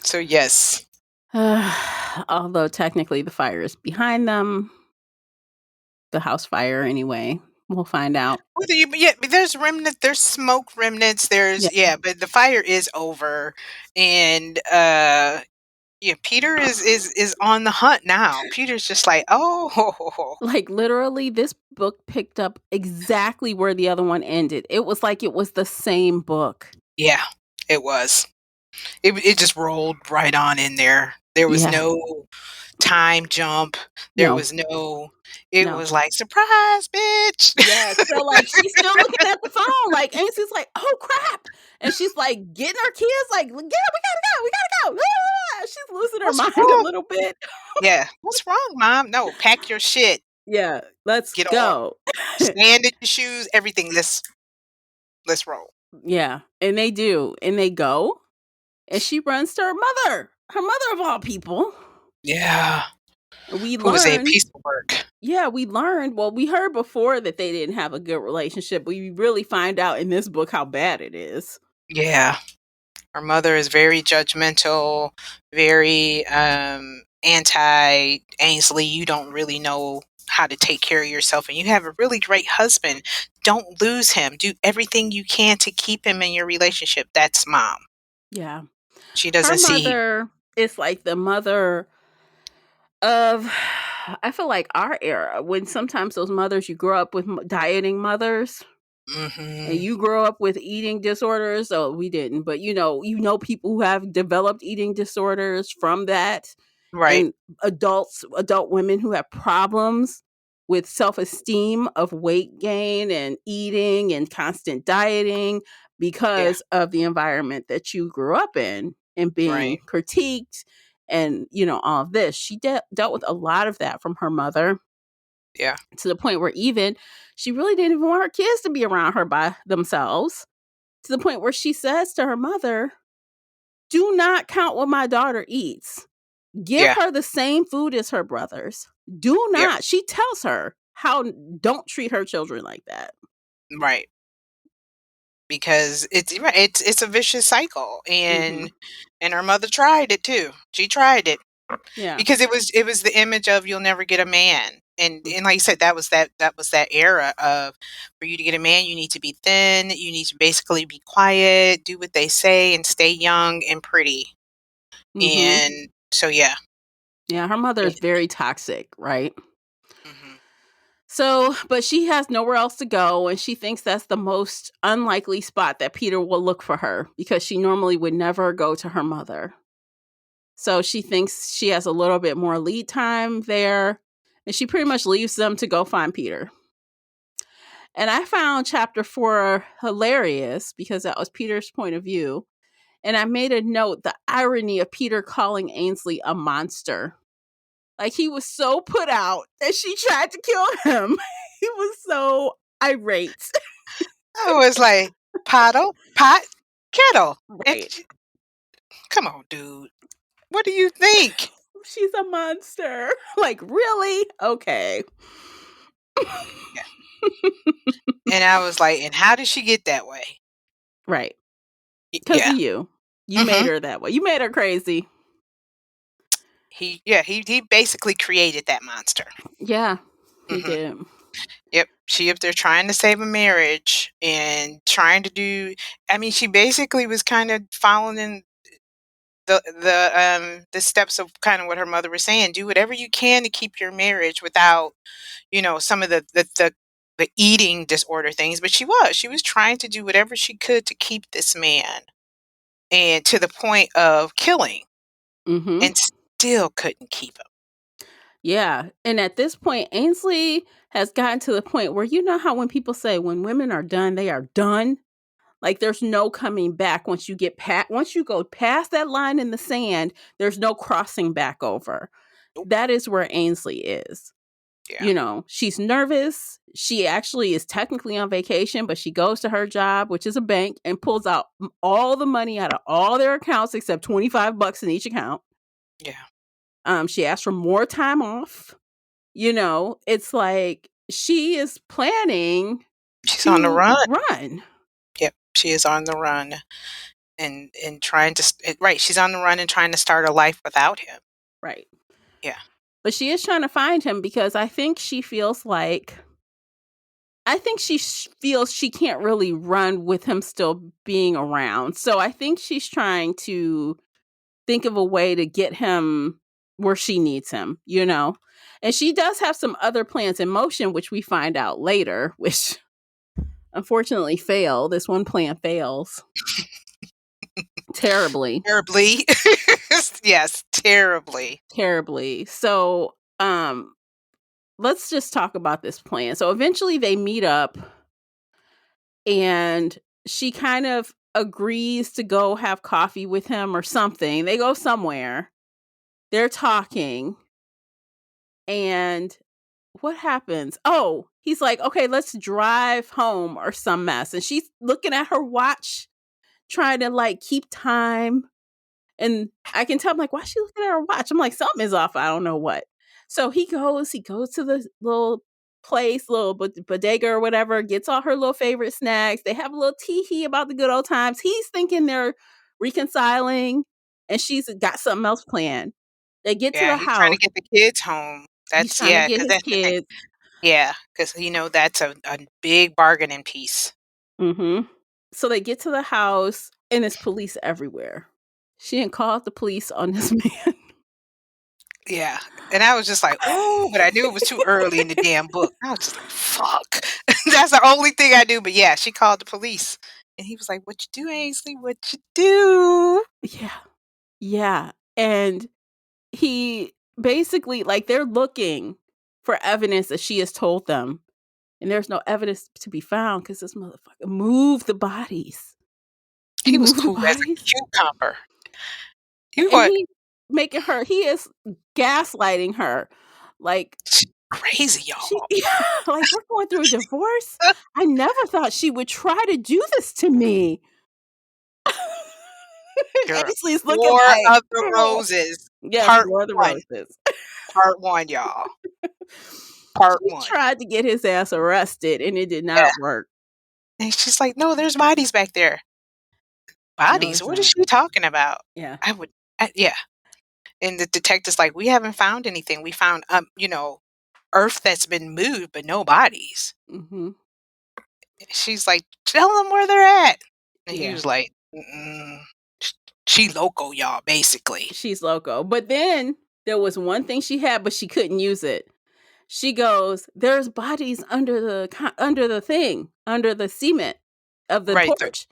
So yes. Although technically the fire is behind them. The house fire anyway. We'll find out. Yeah, there's remnants, there's smoke remnants, but the fire is over. And Peter is on the hunt now. Peter's just like, oh. Like literally this book picked up exactly where the other one ended. It was like it was the same book. Yeah, it was. It just rolled right on in there. There was no time jump. There was no. It was like, surprise, bitch. Yeah, so like she's still looking at the phone. Like Ainsley's like, oh crap, and she's like getting her kids like, get up, we gotta go. She's losing her mind a little bit. Yeah, what's wrong, Mom? No, pack your shit. Yeah, let's go. Stand at your shoes. Everything. Let's roll. Yeah, and they do, and they go. And she runs to her mother of all people. Yeah. Who was a piece of work. Yeah, we learned. Well, we heard before that they didn't have a good relationship, but we really find out in this book how bad it is. Yeah. Her mother is very judgmental, very anti-Ainsley. You don't really know how to take care of yourself, and you have a really great husband. Don't lose him. Do everything you can to keep him in your relationship. That's Mom. Yeah. She doesn't see. Her mother is like the mother of, I feel like our era, when sometimes those mothers, you grow up with dieting mothers. Mm-hmm. And you grow up with eating disorders. So we didn't, but you know people who have developed eating disorders from that. Right. and adult women who have problems with self-esteem of weight gain and eating and constant dieting Yeah. because of the environment that you grew up in and being Right. critiqued and all of this. She dealt with a lot of that from her mother, Yeah. to the point where even she really didn't even want her kids to be around her by themselves, to the point where she says to her mother, "Do not count what my daughter eats. Give Yeah. her the same food as her brothers. Do Yep. not." She tells her how, don't treat her children like that. Right. Because it's right, it's a vicious cycle, Mhm. and her mother tried it too. She tried it Yeah. because it was the image of you'll never get a man, Mm. and like you said, that was that era of, for you to get a man, you need to be thin, you need to basically be quiet, do what they say, and stay young and pretty, Mhm. and so yeah. Yeah, her mother is It, very toxic, right? hmm. So, but she has nowhere else to go, and she thinks that's the most unlikely spot that Peter will look for her, because she normally would never go to her mother. So she thinks she has a little bit more lead time there, and she pretty much leaves them to go find Peter. And I found chapter 4 hilarious because that was Peter's point of view. And I made a note, the irony of Peter calling Ainsley a monster. Like, he was so put out that she tried to kill him. He was so irate. I was like, pot, kettle, and Right. come on, dude, what do you think? She's a monster. Like, really? Okay. Yeah. And I was like, and how did she get that way? Right. Because of Yeah. you. You made Mhm. her that way. You made her crazy. He basically created that monster. Yeah, he Mhm. did. Yep. She up there trying to save a marriage and trying to do, I mean, she basically was kind of following the steps of kind of what her mother was saying. Do whatever you can to keep your marriage without, some of the eating disorder things, but she was trying to do whatever she could to keep this man, and to the point of killing, Mhm. and still couldn't keep him. Yeah, and at this point, Ainsley has gotten to the point where, you know how when people say when women are done, they are done? Like, there's no coming back once you once you go past that line in the sand, there's no crossing back over. Nope. That is where Ainsley is. Yeah. She's nervous. She actually is technically on vacation, but she goes to her job, which is a bank, and pulls out all the money out of all their accounts except 25 bucks in each account. Yeah. She asked for more time off. It's like she is planning She's on the to run. run. Yep, she is on the run, and trying to right, she's on the run and trying to start a life without him. Right. Yeah. But she is trying to find him because I think she feels she can't really run with him still being around. So I think she's trying to think of a way to get him where she needs him. And she does have some other plans in motion, which we find out later, which unfortunately fail. This one plan fails terribly, Terribly. Yes, terribly. terribly. So, let's just talk about this plan. So eventually they meet up, and she kind of agrees to go have coffee with him or something. They go somewhere. They're talking, and what happens? Oh, he's like, "Okay, let's drive home," or some mess. And she's looking at her watch, trying to like keep time. And I can tell, I'm like, why is she looking at her watch? I'm like, something is off. I don't know what. So he goes to the little place, little bodega or whatever, gets all her little favorite snacks. They have a little tee hee about the good old times. He's thinking they're reconciling, and she's got something else planned. They get to Yeah, the he's trying to house. get the kids home. He's That's, trying to yeah, get because his that's the thing. kids. Yeah, because that's a big bargaining piece. Mm-hmm. So they get to the house, and there's police everywhere. She didn't call out the police on this man. Yeah, and I was just like, "Ooh," but I knew it was too early in the damn book. I was just like, "Fuck." That's the only thing I knew, but yeah, she called the police, and he was like, "What you do, Ainsley? What you do?" Yeah. Yeah. And he basically, like, they're looking for evidence that she has told them, and there's no evidence to be found because this motherfucker moved the bodies. He He was moved the cool as a bodies, cucumber. You and what? he making her. He is gaslighting her, like Crazy, she, y'all. like, we're going through a divorce. I never thought she would try to do this to me. Girl, Ainsley's looking War like, of the "Oh." Roses, Yes, part War of the 1. Roses. Part 1, y'all. Part She 1. tried to get his ass arrested, and it did Yeah, not work. and she's like, "No, there's bodies back there." No, "Bodies? it's What is not. she talking about?" Yeah. I would yeah, and the detective's like, "We haven't found anything. We found, earth that's been moved, but no bodies." Mhm. She's like, "Tell them where they're at." And he Yeah. was like, "Mm-mm. Sh She loco, y'all, basically." She's loco. But then there was one thing she had, but she couldn't use it. She goes, "There's bodies under the thing, under the cement of the Right, the porch."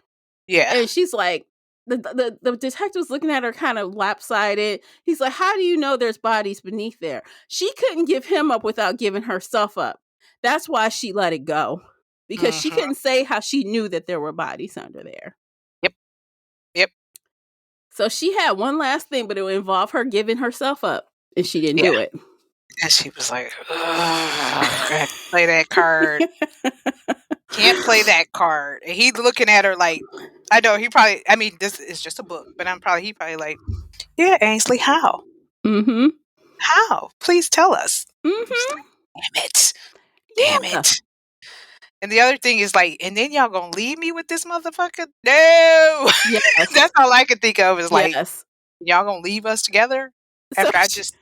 yeah. And she's like, the detective's looking at her kind of lopsided. He's like, "How do you know there's bodies beneath there?" She couldn't give him up without giving herself up. That's why she let it go. Because she Mhm. couldn't say how she knew that there were bodies under there. Yep, yep, So she had one last thing, but it would involve her giving herself up, and she didn't yeah. do it. And she was like, "Ugh, I have to play that card. Can't play that card." And he looking at her like I know he probably I mean, this is just a book, but he probably like, "Yeah, Ainsley, how? Mhm. How? Please tell us." She's Mhm. like, "Damn it. Damn Yeah. it." And the other thing is like, "And then y'all gonna leave me with this motherfucker? No." Yes. That's all I could think of is like, Yes. "Y'all gonna leave us together So after I she just"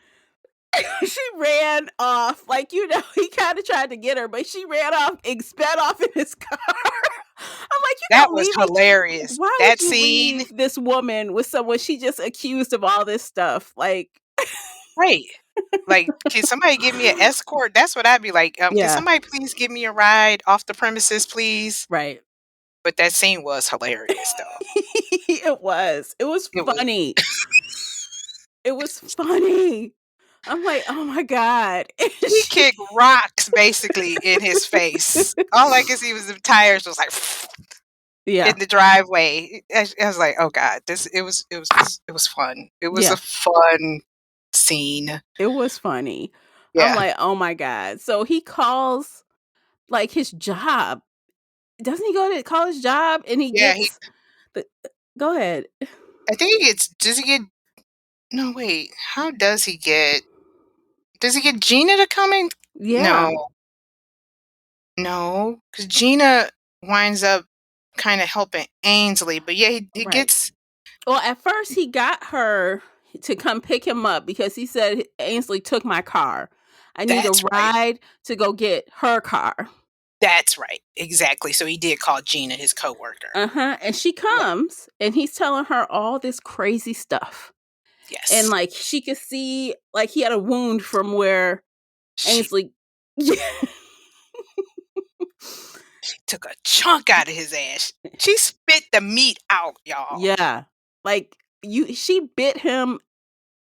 she ran off. Like, he kinda tried to get her, but she ran off and sped off in his car. I'm like, "You That gonna was leave me? hilarious. Why would That you scene leave this woman with someone she just accused of all this stuff?" Like, right. Like, "Can somebody give me an escort?" That's what I'd be like, "Can yeah. somebody please give me a ride off the premises, please?" Right. But that scene was hilarious, though. It was. It was It was funny. It was funny. I'm like, "Oh my god." And he kicked rocks basically in his face. All I could see was the tires was like Yeah. in the driveway. I was like, "Oh god, this" it was fun. It was a Yeah. fun scene. It was funny. I'm Yeah. like, "Oh my god." So he calls, like, his job. Doesn't he go to call his job and he Yeah, he gets the go ahead. I think he gets does he get no, wait, how does he get Gina to come in? Yeah, No, no, because Gina winds up kinda helping Ainsley, but yeah, he right. gets Well, at first he got her to come pick him up because he said, "Ainsley took my car. I need a that's right. ride to go get her car." That's right, exactly, so he did call Gina his coworker. Uh-huh, and she Yeah, comes, and he's telling her all this crazy stuff, and, yes. like, she could see, like, he had a wound from where She Ainsley took a chunk out of his ass. She spit the meat out, y'all. Yeah, like, she bit him,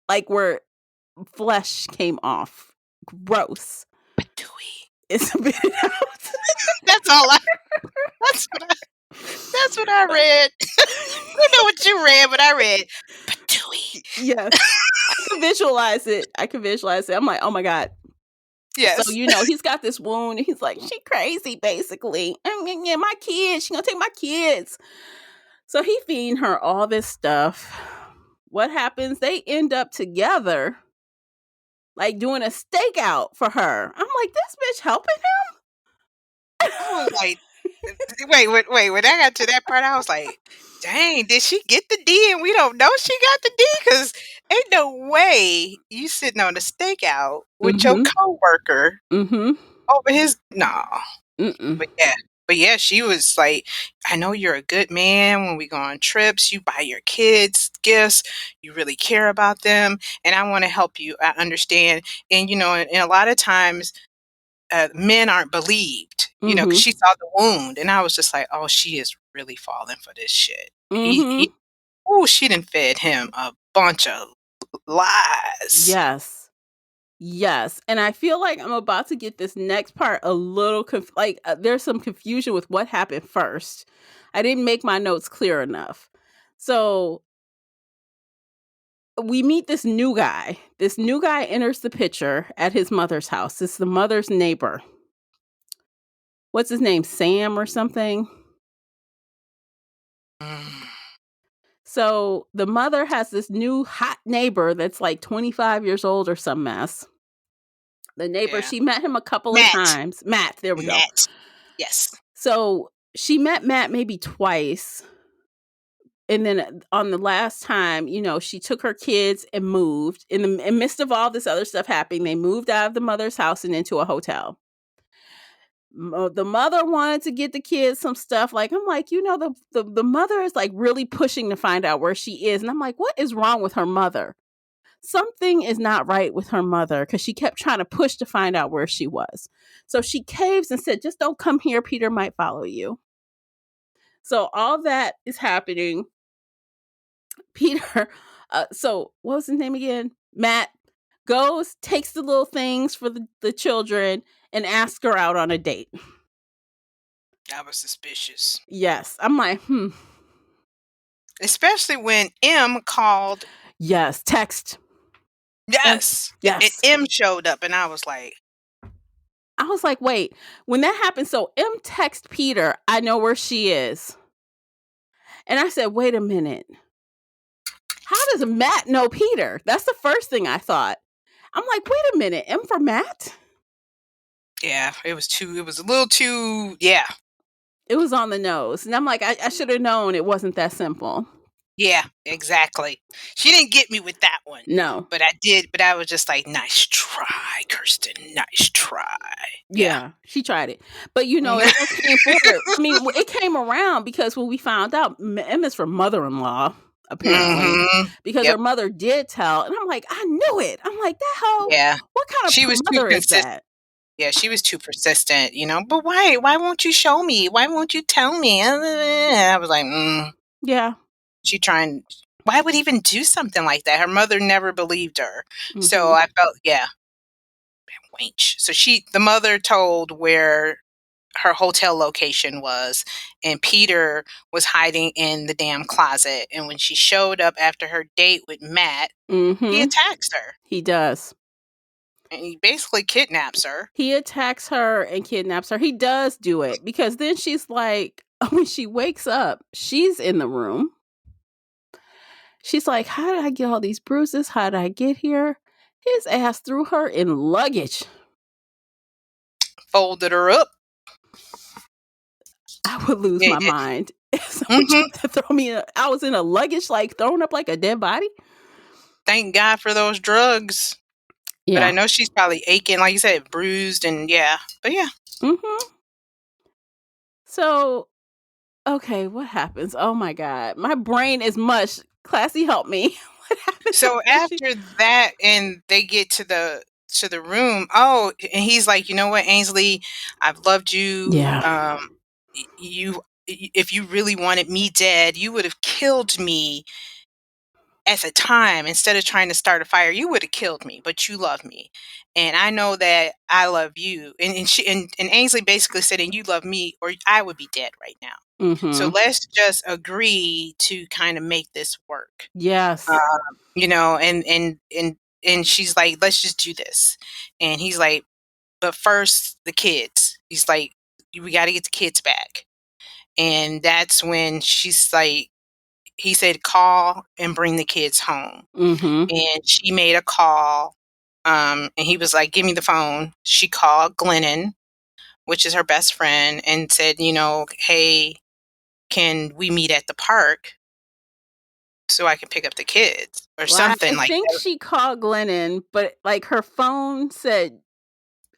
like, where flesh came off. Gross. Patooey. It's spit it out. That's all I that's what I that's what I read. I don't know what you read, but I read Patooey. Yes. I can visualize it. I can visualize it. I'm like, "Oh my god." So, Yes. he's got this wound, and he's like, "She crazy, basically. Yeah, my kids. She gonna take my kids." So he feeding her all this stuff. What happens? They end up together, like, doing a stakeout for her. I'm like, "This bitch helping I was him?" like, wait, when I got to that part, I was like, "Dang, did she get the D and we don't know she got the D? Because ain't no way you sitting on a stakeout with your Mhm. coworker Mhm. over his" nah. Mm-mm. But yeah. But yeah, she was like, "I know you're a good man when we go on trips. You buy your kids gifts. You really care about them, and I want to help you. I understand." And and a lot of times, men aren't believed. Because Mhm. she saw the wound, and I was just like, "Oh, she is really falling for this shit." He, Mhm. oh, she done fed him a bunch of. lies. Yes. And I feel like I'm about to get this next part a little there's some confusion with what happened first. I didn't make my notes clear enough. So we meet this new guy. This new guy enters the picture at his mother's house. It's the mother's neighbor. What's his name? Sam or something? Mm, So the mother has this new hot neighbor that's like 25 years old or some mess. The neighbor, yeah. she met him a couple of Matt. times. Matt, there we go. Matt. Yes. So she met Matt maybe twice. And then on the last time, she took her kids and moved. In the midst of all this other stuff happening, they moved out of the mother's house and into a hotel. The mother wanted to get the kids some stuff. Like, I'm like, the mother is like really pushing to find out where she is. And I'm like, what is wrong with her mother? Something is not right with her mother, because she kept trying to push to find out where she was. So she caves and said, just don't come here. Peter might follow you. So all that is happening. Peter, so what was his name again? Matt goes, takes the little things for the children and asks her out on a date. That was suspicious. Yes. I'm like, Especially when M called. Yes. Text. Yes. Yes. M showed up and I was like, wait, when that happened, so M text Peter, I know where she is. And I said, wait a minute. How does Matt know Peter? That's the first thing I thought. I'm like, wait a minute, M for Matt? Yeah, it was a little too, yeah. It was on the nose. And I'm like, I should have known it wasn't that simple. Yeah, exactly. She didn't get me with that one. No. But I did, but I was just like, nice try, Kirsten. Nice try. Yeah, she tried it. But it came forward. I mean, it came around because when we found out M is from mother-in-law, apparently. Because her mother did tell. And I'm like, I knew it. I'm like, that hoe. Yeah. What kind of mother is that? Yeah, she was too persistent, but why won't you show me? Why won't you tell me? And I was like, yeah. Why would even do something like that? Her mother never believed her. So I felt, wench. So the mother told where her hotel location was, and Peter was hiding in the damn closet. And when she showed up after her date with Matt, he attacks her. He does. And he basically kidnaps her. He attacks her and kidnaps her. He does do it, because then she's like, when she wakes up, she's in the room. She's like, how did I get all these bruises? How did I get here? His ass threw her in luggage. Folded her up. I would lose my mind if someone tried to throw me I was in a luggage, like thrown up like a dead body. Thank God for those drugs. Yeah. But I know she's probably aching, like you said, bruised, and but yeah. So, okay, what happens? Oh my God, my brain is mush. Classy, help me. What happens? So after that, and they get to the room. Oh, and he's like, you know what, Ainsley, I've loved you. Yeah. If you really wanted me dead, you would have killed me at the time. Instead of trying to start a fire, you would have killed me, but you love me. And I know that I love you. And Ainsley basically said, and you love me, or I would be dead right now. So let's just agree to kind of make this work. Yes. And she's like, let's just do this. And he's like, but first the kids. He's like, we got to get the kids back. And that's when she's like, he said, call and bring the kids home. And she made a call. And he was like, give me the phone. She called Glennon, which is her best friend, and said, hey, can we meet at the park so I can pick up the kids or something like that? I think she called Glennon, but like her phone said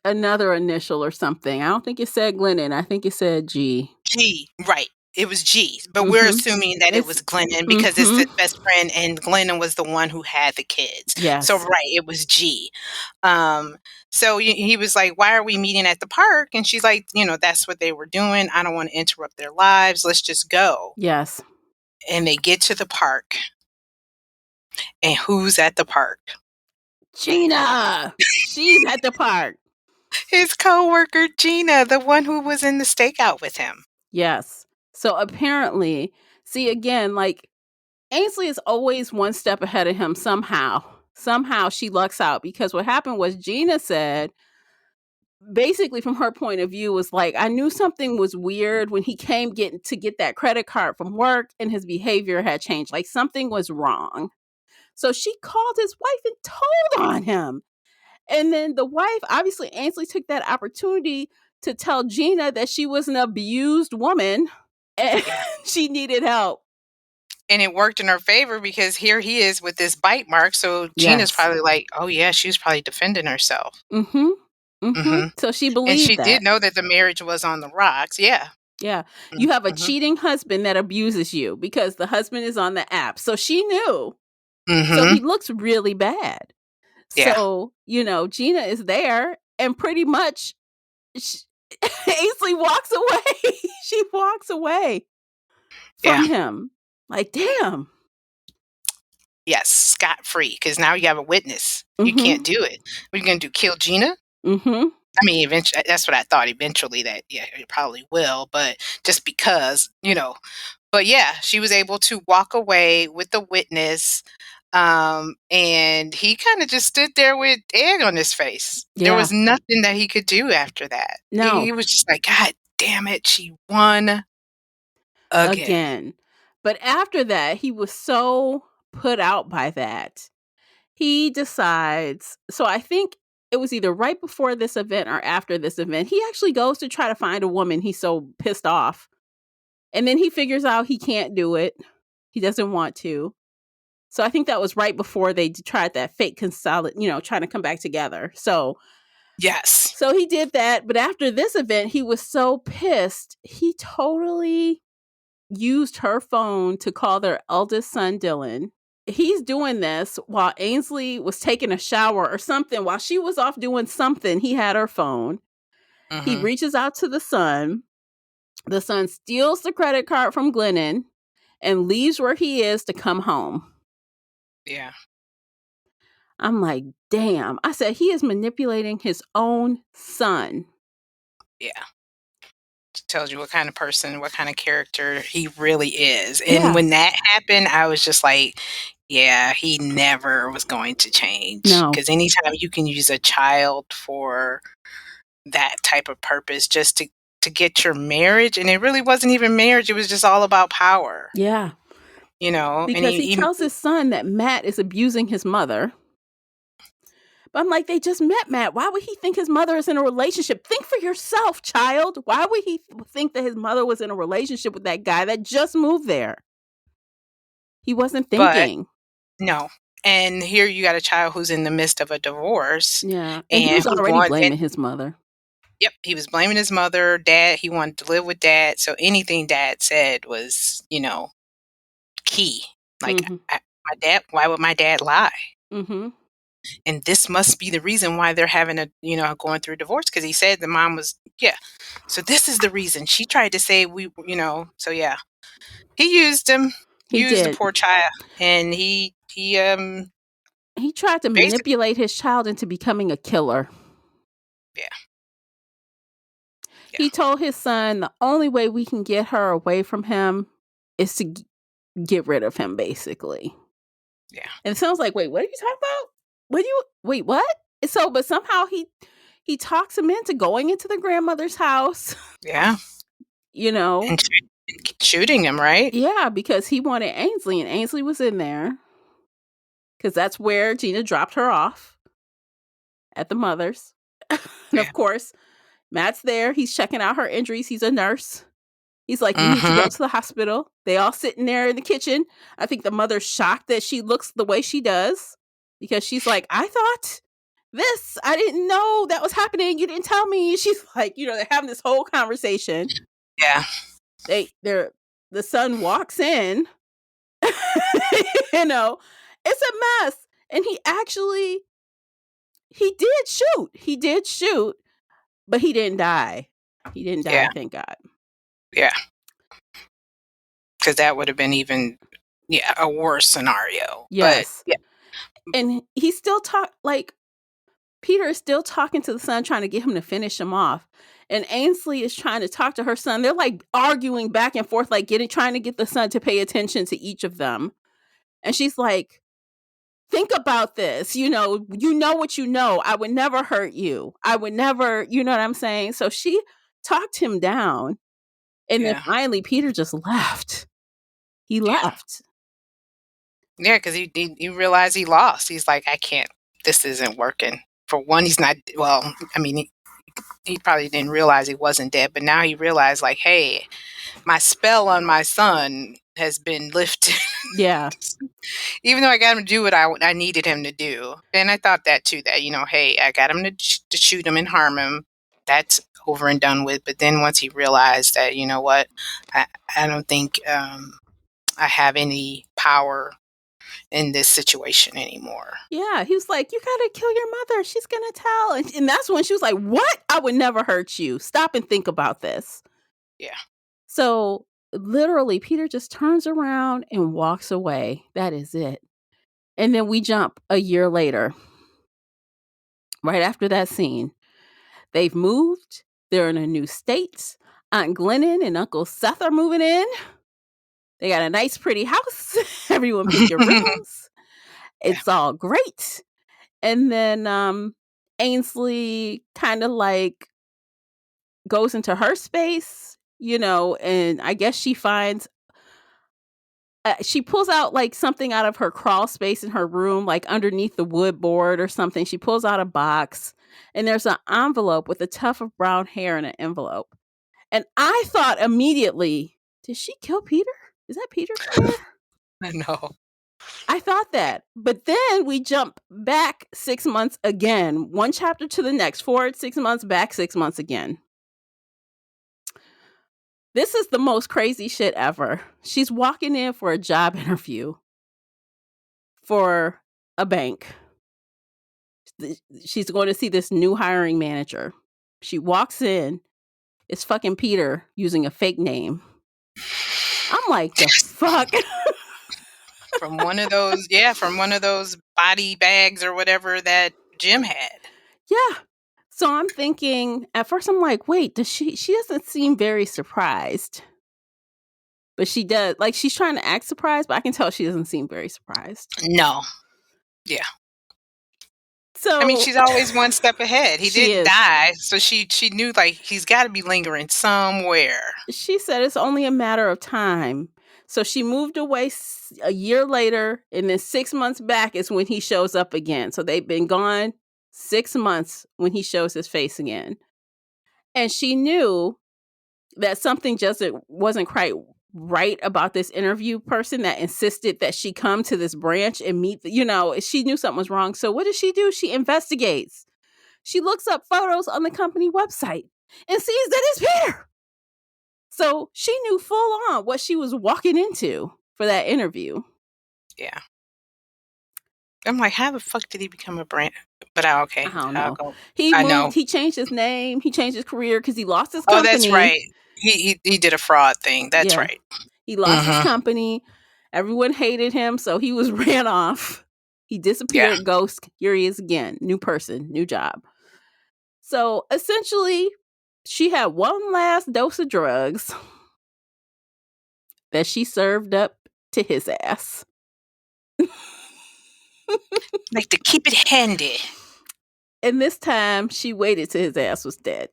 another initial or something. I don't think it said Glennon. I think it said G. G, right. It was G, but we're assuming that it was Glennon because it's his best friend, and Glennon was the one who had the kids. Yes. So, right, it was G. So he was like, why are we meeting at the park? And she's like, that's what they were doing. I don't want to interrupt their lives. Let's just go. Yes. And they get to the park. And who's at the park? Gina! She's at the park. His coworker Gina, the one who was in the stakeout with him. Yes. So apparently, see again, like Ainsley is always one step ahead of him somehow. Somehow she lucks out because what happened was Gina said, basically from her point of view, was like, I knew something was weird when he came to get that credit card from work and his behavior had changed. Like something was wrong. So she called his wife and told on him. And then the wife, obviously, Ainsley took that opportunity to tell Gina that she was an abused woman and Yeah. she needed help. And it worked in her favor because here he is with this bite mark. So Gina's Yes. probably like, oh, yeah, she was probably defending herself. Mm-hmm. Mm-hmm. Hmm. So she And she believed that. did know that the marriage was on the rocks. Yeah. Yeah. You have a Mm-hmm. cheating husband that abuses you because the husband is on the app. So she knew. So Mm-hmm. he looks really bad. Yeah. So, Gina is there and pretty much Ainsley walks away. She walks away Yeah. from him. Like, damn. Yes. Scot-free. Because now you have a witness. You Mm-hmm. can't do it. What are you going to do? Kill Gina? Mm-hmm. I mean, eventually, that's what I thought eventually that, yeah, it probably will. But just because, but yeah, she was able to walk away with the witness. And he kind of just stood there with egg on his face. There Yeah. was nothing that he could do after that. No. He was just like, God damn it, she won again. Again. But after that, he was so put out by that. He decides, so I think it was either right before this event or after this event, he actually goes to try to find a woman. He's so pissed off. And then he figures out he can't do it. He doesn't want to. So I think that was right before they tried that fake trying to come back together. Yes. So he did that. But after this event, he was so pissed. He totally used her phone to call their eldest son, Dylan. He's doing this while Ainsley was taking a shower or something. While she was off doing something, he had her phone. He Mm-hmm. reaches out to the son. The son steals the credit card from Glennon and leaves where he is to come home. Yeah. I'm like, damn. I said, he is manipulating his own son. Yeah. Tells you what kind of person, what kind of character he really is. Yeah. And when that happened, I was just like, yeah, he never was going to change. No. Because anytime you can use a child for that type of purpose, just to get your marriage, and it really wasn't even marriage, it was just all about power. Yeah. And Because he tells his son that Matt is abusing his mother. But I'm like, they just met Matt. Why would he think his mother is in a relationship? Think for yourself, child. Why would he think that his mother was in a relationship with that guy that just moved there? He wasn't thinking. But no. And here you got a child who's in the midst of a divorce. Yeah. And he was already blaming his mother. Yep. He was blaming his mother, dad. He wanted to live with dad. So anything dad said was, key. Like, my dad, why would my dad lie? Mm-hmm. And this must be the reason why they're having going through a divorce, because he said the mom was, yeah. So this is the reason. She tried to say so yeah. He used him. He used did. the poor child. And he tried to manipulate his child into becoming a killer. Yeah. He told his son the only way we can get her away from him is to get rid of him, basically. Yeah. And it sounds like, wait, what are you talking about? Wait, what? So, but somehow he talks him into going into the grandmother's house. Yeah. And shooting him, right? Yeah, because he wanted Ainsley, and Ainsley was in there. Because that's where Gina dropped her off, at the mother's. And of course, Matt's there. He's checking out her injuries. He's a nurse. He's like, you need to go to the hospital. They all sitting there in the kitchen. I think the mother's shocked that she looks the way she does. Because she's like, I thought this. I didn't know that was happening. You didn't tell me. She's like, they're having this whole conversation. Yeah. The son walks in. It's a mess. And he did shoot, but he didn't die. He didn't die, thank God. Yeah. Because that would have been even Yeah, a worse scenario. But Yes. yeah. And he's still Peter is still talking to the son, trying to get him to finish him off. And Ainsley is trying to talk to her son. They're like arguing back and forth, like trying to get the son to pay attention to each of them. And she's like, think about this. You know what you know. I would never hurt you. I would never, you know what I'm saying? So she talked him down. And then Yeah. finally, Peter just left. He Yeah. left. Yeah, because he realized he lost. He's like, I can't. This isn't working. For one, he's not. Well, I mean, he probably didn't realize he wasn't dead, but now he realized, like, hey, my spell on my son has been lifted. Yeah. Even though I got him to do what I needed him to do. And I thought that too, that, hey, I got him to shoot him and harm him. That's over and done with. But then once he realized that, you know what, I don't think I have any power in this situation anymore. Yeah. He was like, you got to kill your mother. She's going to tell. And that's when she was like, what? I would never hurt you. Stop and think about this. Yeah. So literally, Peter just turns around and walks away. That is it. And then we jump a year later, right after that scene. They've moved. They're in a new state. Aunt Glennon and Uncle Seth are moving in. They got a nice, pretty house. Everyone pick your rooms. Yeah. It's all great. And then Ainsley kind of like goes into her space, and I guess she finds she pulls out like something out of her crawl space in her room, like underneath the wood board or something. She pulls out a box and there's an envelope with a tuft of brown hair in an envelope. And I thought immediately, did she kill Peter? Is that Peter's hair? I know. I thought that. But then we jump back 6 months again, one chapter to the next, forward 6 months, back 6 months again. This is the most crazy shit ever. She's walking in for a job interview for a bank. She's going to see this new hiring manager. She walks in. It's fucking Peter using a fake name. I'm like, the fuck? From one of those body bags or whatever that Jim had. Yeah. So I'm thinking, at first I'm like, wait, she doesn't seem very surprised. But she does. Like, she's trying to act surprised, but I can tell she doesn't seem very surprised. No. Yeah. So I mean, she's always one step ahead. He she didn't is. die, so she knew, like, he's got to be lingering somewhere. She said it's only a matter of time. So she moved away a year later, and then 6 months back is when he shows up again. So they've been gone 6 months when he shows his face again. And she knew that something just wasn't quite right about this interview person that insisted that she come to this branch and meet, she knew something was wrong. So what does she do? She investigates. She looks up photos on the company website and sees that it's Peter. So she knew full on what she was walking into for that interview. Yeah. I'm like, how the fuck did he become a brand? But okay. I don't know. Go. He I moved. know. He changed his name. He changed his career because he lost his Oh, company. that's right. He did a fraud thing. That's right. He lost his company. Everyone hated him, so he was ran off. He disappeared, ghost. Here he is again. New person, new job. So essentially, she had one last dose of drugs that she served up to his ass. Like to keep it handy. And this time, she waited till his ass was dead.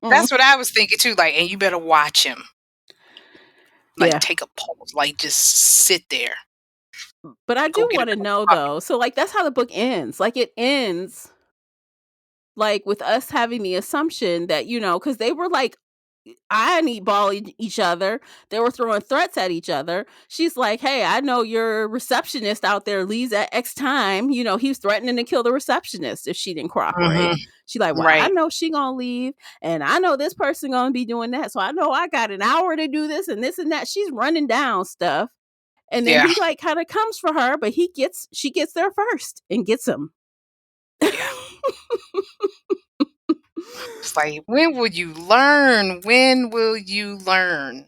That's what I was thinking too. Like, and you better watch him. Like, take a pulse. Like, just sit there. But I do want to know though. So, like, that's how the book ends. Like, it ends like with us having the assumption that, because they were like eyeballing each other. They were throwing threats at each other. She's like, hey, I know your receptionist out there leaves at X time. He was threatening to kill the receptionist if she didn't cooperate. She's like, well, I know she gonna leave, and I know this person gonna be doing that. So I know I got an hour to do this and this and that. She's running down stuff. And then he like kind of comes for her, but she gets there first and gets him. Yeah. It's like, when will you learn? When will you learn?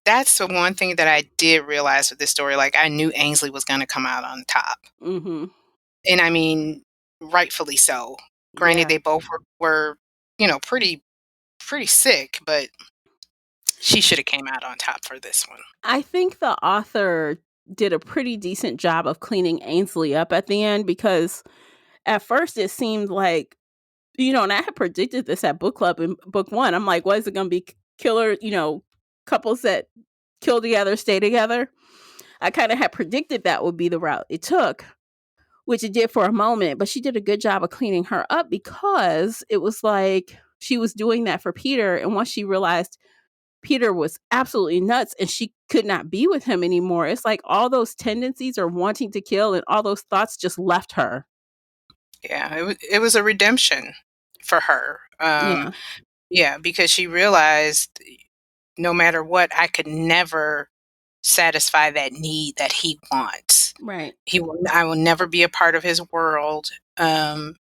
that's the one thing that I did realize with this story. Like, I knew Ainsley was going to come out on top, Mhm. and I mean, rightfully so. Granted, Yeah. they both were pretty sick, but she should have came out on top for this one. I think the author did a pretty decent job of cleaning Ainsley up at the end because at first it seemed like, and I had predicted this at book club in book 1. I'm like, "What is it gonna be killer, couples that kill together, stay together?" I kinda had predicted that would be the route it took, which it did for a moment, but she did a good job of cleaning her up because it was like she was doing that for Peter, and once she realized Peter was absolutely nuts and she could not be with him anymore, it's like all those tendencies or wanting to kill and all those thoughts just left her. Yeah, it was a redemption for her. Yeah, Yeah, because she realized no matter what, I could never satisfy that need that he wants. right. I will never be a part of his world. And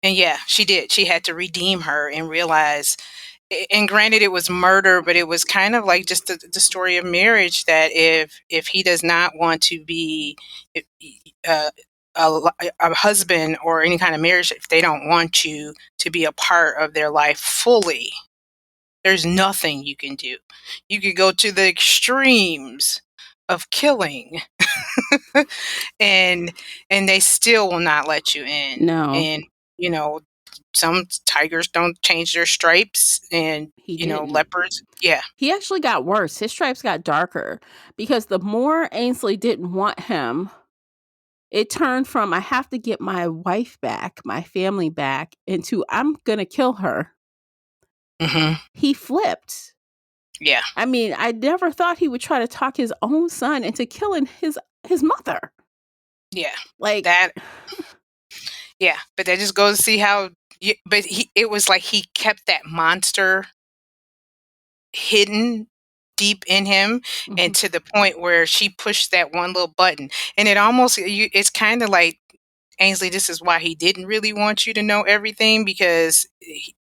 yeah, she did. She had to redeem her and realize. And granted, it was murder, but it was kind of like just the story of marriage. That if he does not want to be uh, a husband or any kind of marriage, if they don't want you to be a part of their life fully, there's nothing you can do. You could go to the extremes of killing and they still will not let you in. No, And you know, some tigers don't change their stripes, and he didn't. leopards. Yeah. He actually got worse. His stripes got darker because the more Ainsley didn't want him, it turned from "I have to get my wife back, my family back," into "I'm gonna kill her." Hmm. He flipped. Yeah. I mean, I never thought he would try to talk his own son into killing his mother. Yeah. Like, That. Yeah. But that just goes to see how. But it was like he kept that monster hidden deep in him, and mhm, to the point where she pushed that one little button, and it's kind of like, Ainsley, this is why he didn't really want you to know everything, because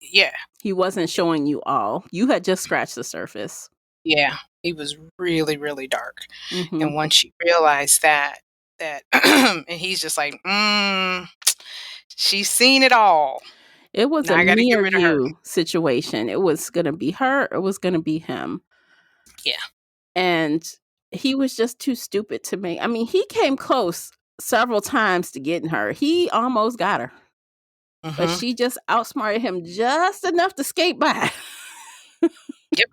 yeah, he wasn't showing you all. You had just scratched the surface. yeah, he was really, really dark. Mhm. And once she realized that and he's just like, she's seen it all. It was Now a I got to me get or rid of her. you situation. It was gonna be her, it was gonna be him. Yeah. And he was just too stupid to make. I mean, he came close several times to getting her. He almost got her, but Hmm. she just outsmarted him just enough to skate by. Yep.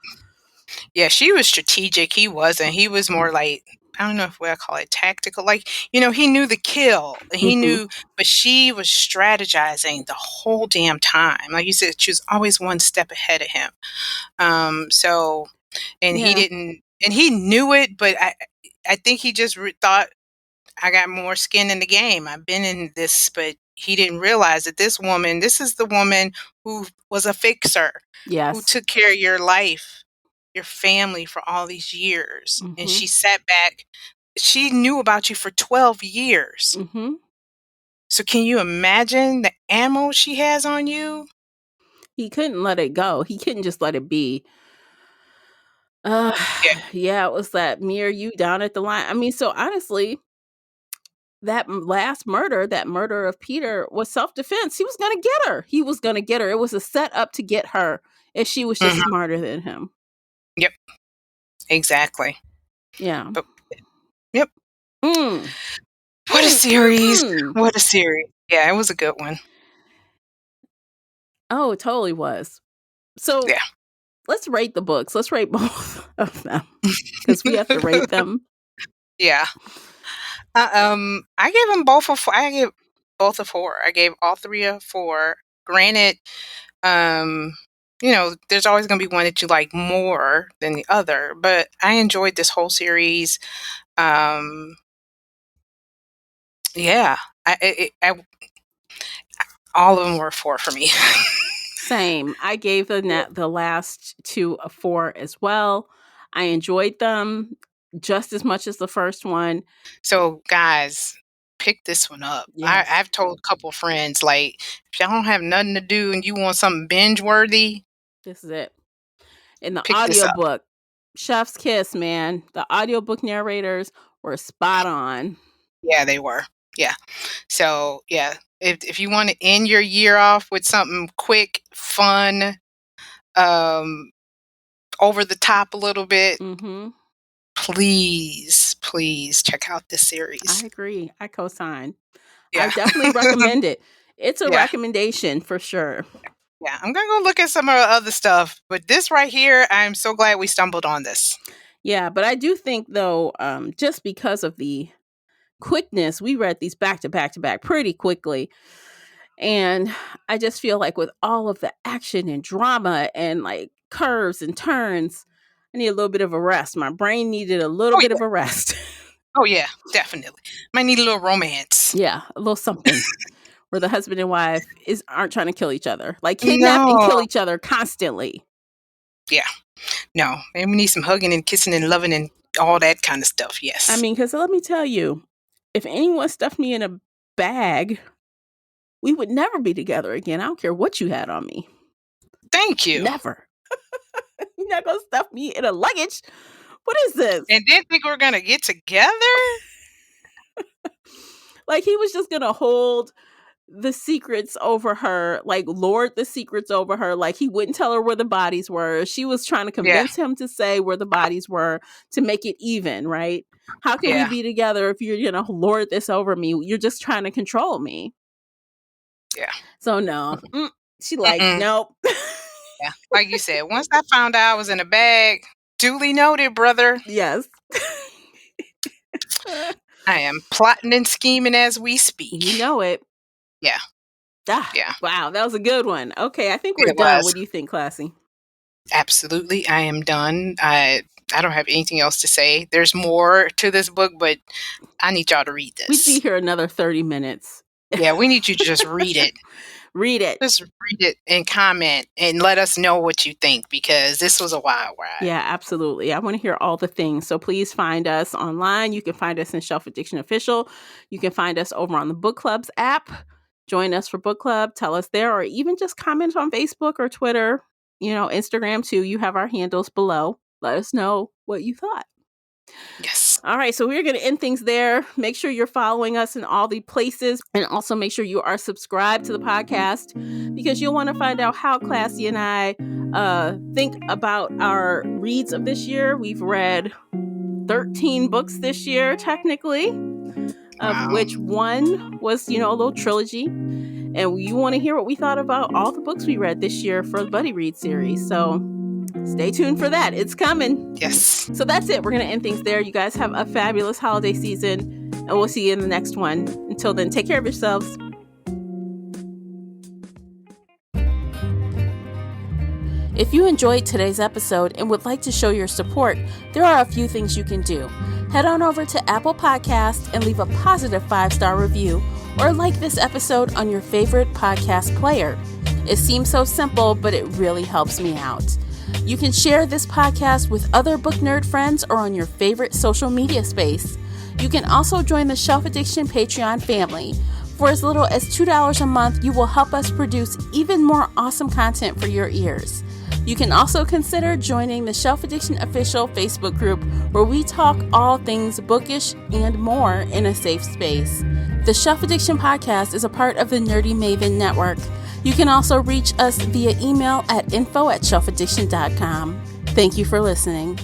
Yeah, she was strategic. He wasn't. He was more like, I don't know if what I call it, tactical. Like, he knew the kill. He Mhm. knew, but she was strategizing the whole damn time. Like you said, she was always one step ahead of him. So, and he Yeah. didn't, and he knew it, but I think he just thought, I got more skin in the game. I've been in this, but he didn't realize that this is the woman who was a fixer, who Yes. took care of your life, your family for all these years. And Mhm. she sat back. She knew about you for 12 years. Mhm. So can you imagine the ammo she has on you? He couldn't let it go. He couldn't just let it be. Uh, Yeah. yeah, it was that me or you down at the line. I mean, so honestly, that last murder, that murder of Peter, was self-defense. He was gonna get her. He was gonna get her. It was a setup to get her, and she was just Hmm. smarter than him. Yep. Exactly. Yeah. But yep. Mm. What a Mm, mm, series. mm. What a series. Yeah, it was a good one. Oh, it totally was. So, Yeah. let's rate the books. Let's rate both of them because we have to rate them. Yeah. I gave them both a 4. I gave both a 4. I gave all 3 a 4. Granted, um, there's always gonna be one that you like more than the other, but I enjoyed this whole series. Um, yeah, all of them were a 4 for me. Same. I gave the last 2 a 4 as well. I enjoyed them just as much as the first one. So, guys, pick this one up. Yes, I've told a couple friends, like, if y'all don't have nothing to do and you want something binge worthy, this is it. In the pick this up. audiobook, chef's kiss, man. The audiobook narrators were spot on. Yeah, they were. Yeah. So, yeah, if you want to end your year off with something quick, fun, over the top a little bit, Mm-hmm. please check out this I series. agree. I co-sign. I Yeah. definitely recommend it. It's a Yeah. recommendation for sure. Yeah. I'm going to go look at some of the other stuff, but this right here, I'm so glad we stumbled on this. Yeah, but I do think though, just because of the quickness, we read these back to back to back pretty quickly. And I just feel like with all of the action and drama and like curves and turns, I need a little bit of a rest. My brain needed a little Oh, bit yeah. of a rest. Oh, yeah, definitely. Might need a little romance. Yeah, a little something where the husband and wife aren't trying to kill each other, like kidnap and kill No. each other constantly. Yeah. No. Maybe we need some hugging and kissing and loving and all that kind of stuff. Yes. I mean, because let me tell you, if anyone stuffed me in a bag, we would never be together again. I don't care what you had on me. Thank you. Never. You're not going to stuff me in a luggage. What is this? And didn't think we were going to get together? Like, he was just going to hold the secrets over her, like, lord the secrets over her. Like, he wouldn't tell her where the bodies were. She was trying to convince him to say where the bodies were to make it even, right? How can we be together if you're going to lord this over me? You're just trying to control me. Yeah. So, no. She like, nope. Yeah. Like you said, once I found out I was in a bag, duly noted, brother. Yes. I am plotting and scheming as we speak. You know it. Yeah. Yeah. Wow, that was a good one. Okay, I think we're It done. was. What do you think, Classy? Absolutely. I am done. I don't have anything else to say. There's more to this book, but I need y'all to read this. We'd be here another 30 minutes. Yeah, we need you to just read it. Read it. Just read it and comment and let us know what you think, because this was a wild ride. Yeah, absolutely. I want to hear all the things. So please find us online. You can find us in Shelf Addiction Official. You can find us over on the Book Club's app. Join us for book club. Tell us there, or even just comment on Facebook or Twitter. Instagram too. You have our handles below. Let us know what you thought. Yes. All right, so we're going to end things there. Make sure you're following us in all the places, and also make sure you are subscribed to the podcast, because you'll want to find out how Classy and I think about our reads of this year. We've read 13 books this year, technically, of which one was, a little trilogy. And you want to hear what we thought about all the books we read this year for the Buddy Read series. So stay tuned for that. It's coming. Yes. So that's it. We're going to end things there. You guys have a fabulous holiday season, and we'll see you in the next one. Until then, take care of yourselves. If you enjoyed today's episode and would like to show your support, there are a few things you can do. Head on over to Apple Podcasts and leave a positive 5-star review, or like this episode on your favorite podcast player. It seems so simple, but it really helps me out. You can share this podcast with other book nerd friends or on your favorite social media space. You can also join the Shelf Addiction Patreon family. For as little as $2 a month, you will help us produce even more awesome content for your ears. You can also consider joining the Shelf Addiction Official Facebook group, where we talk all things bookish and more in a safe space. The Shelf Addiction Podcast is a part of the Nerdy Maven Network. You can also reach us via email at info@shelfaddiction.com. Thank you for listening.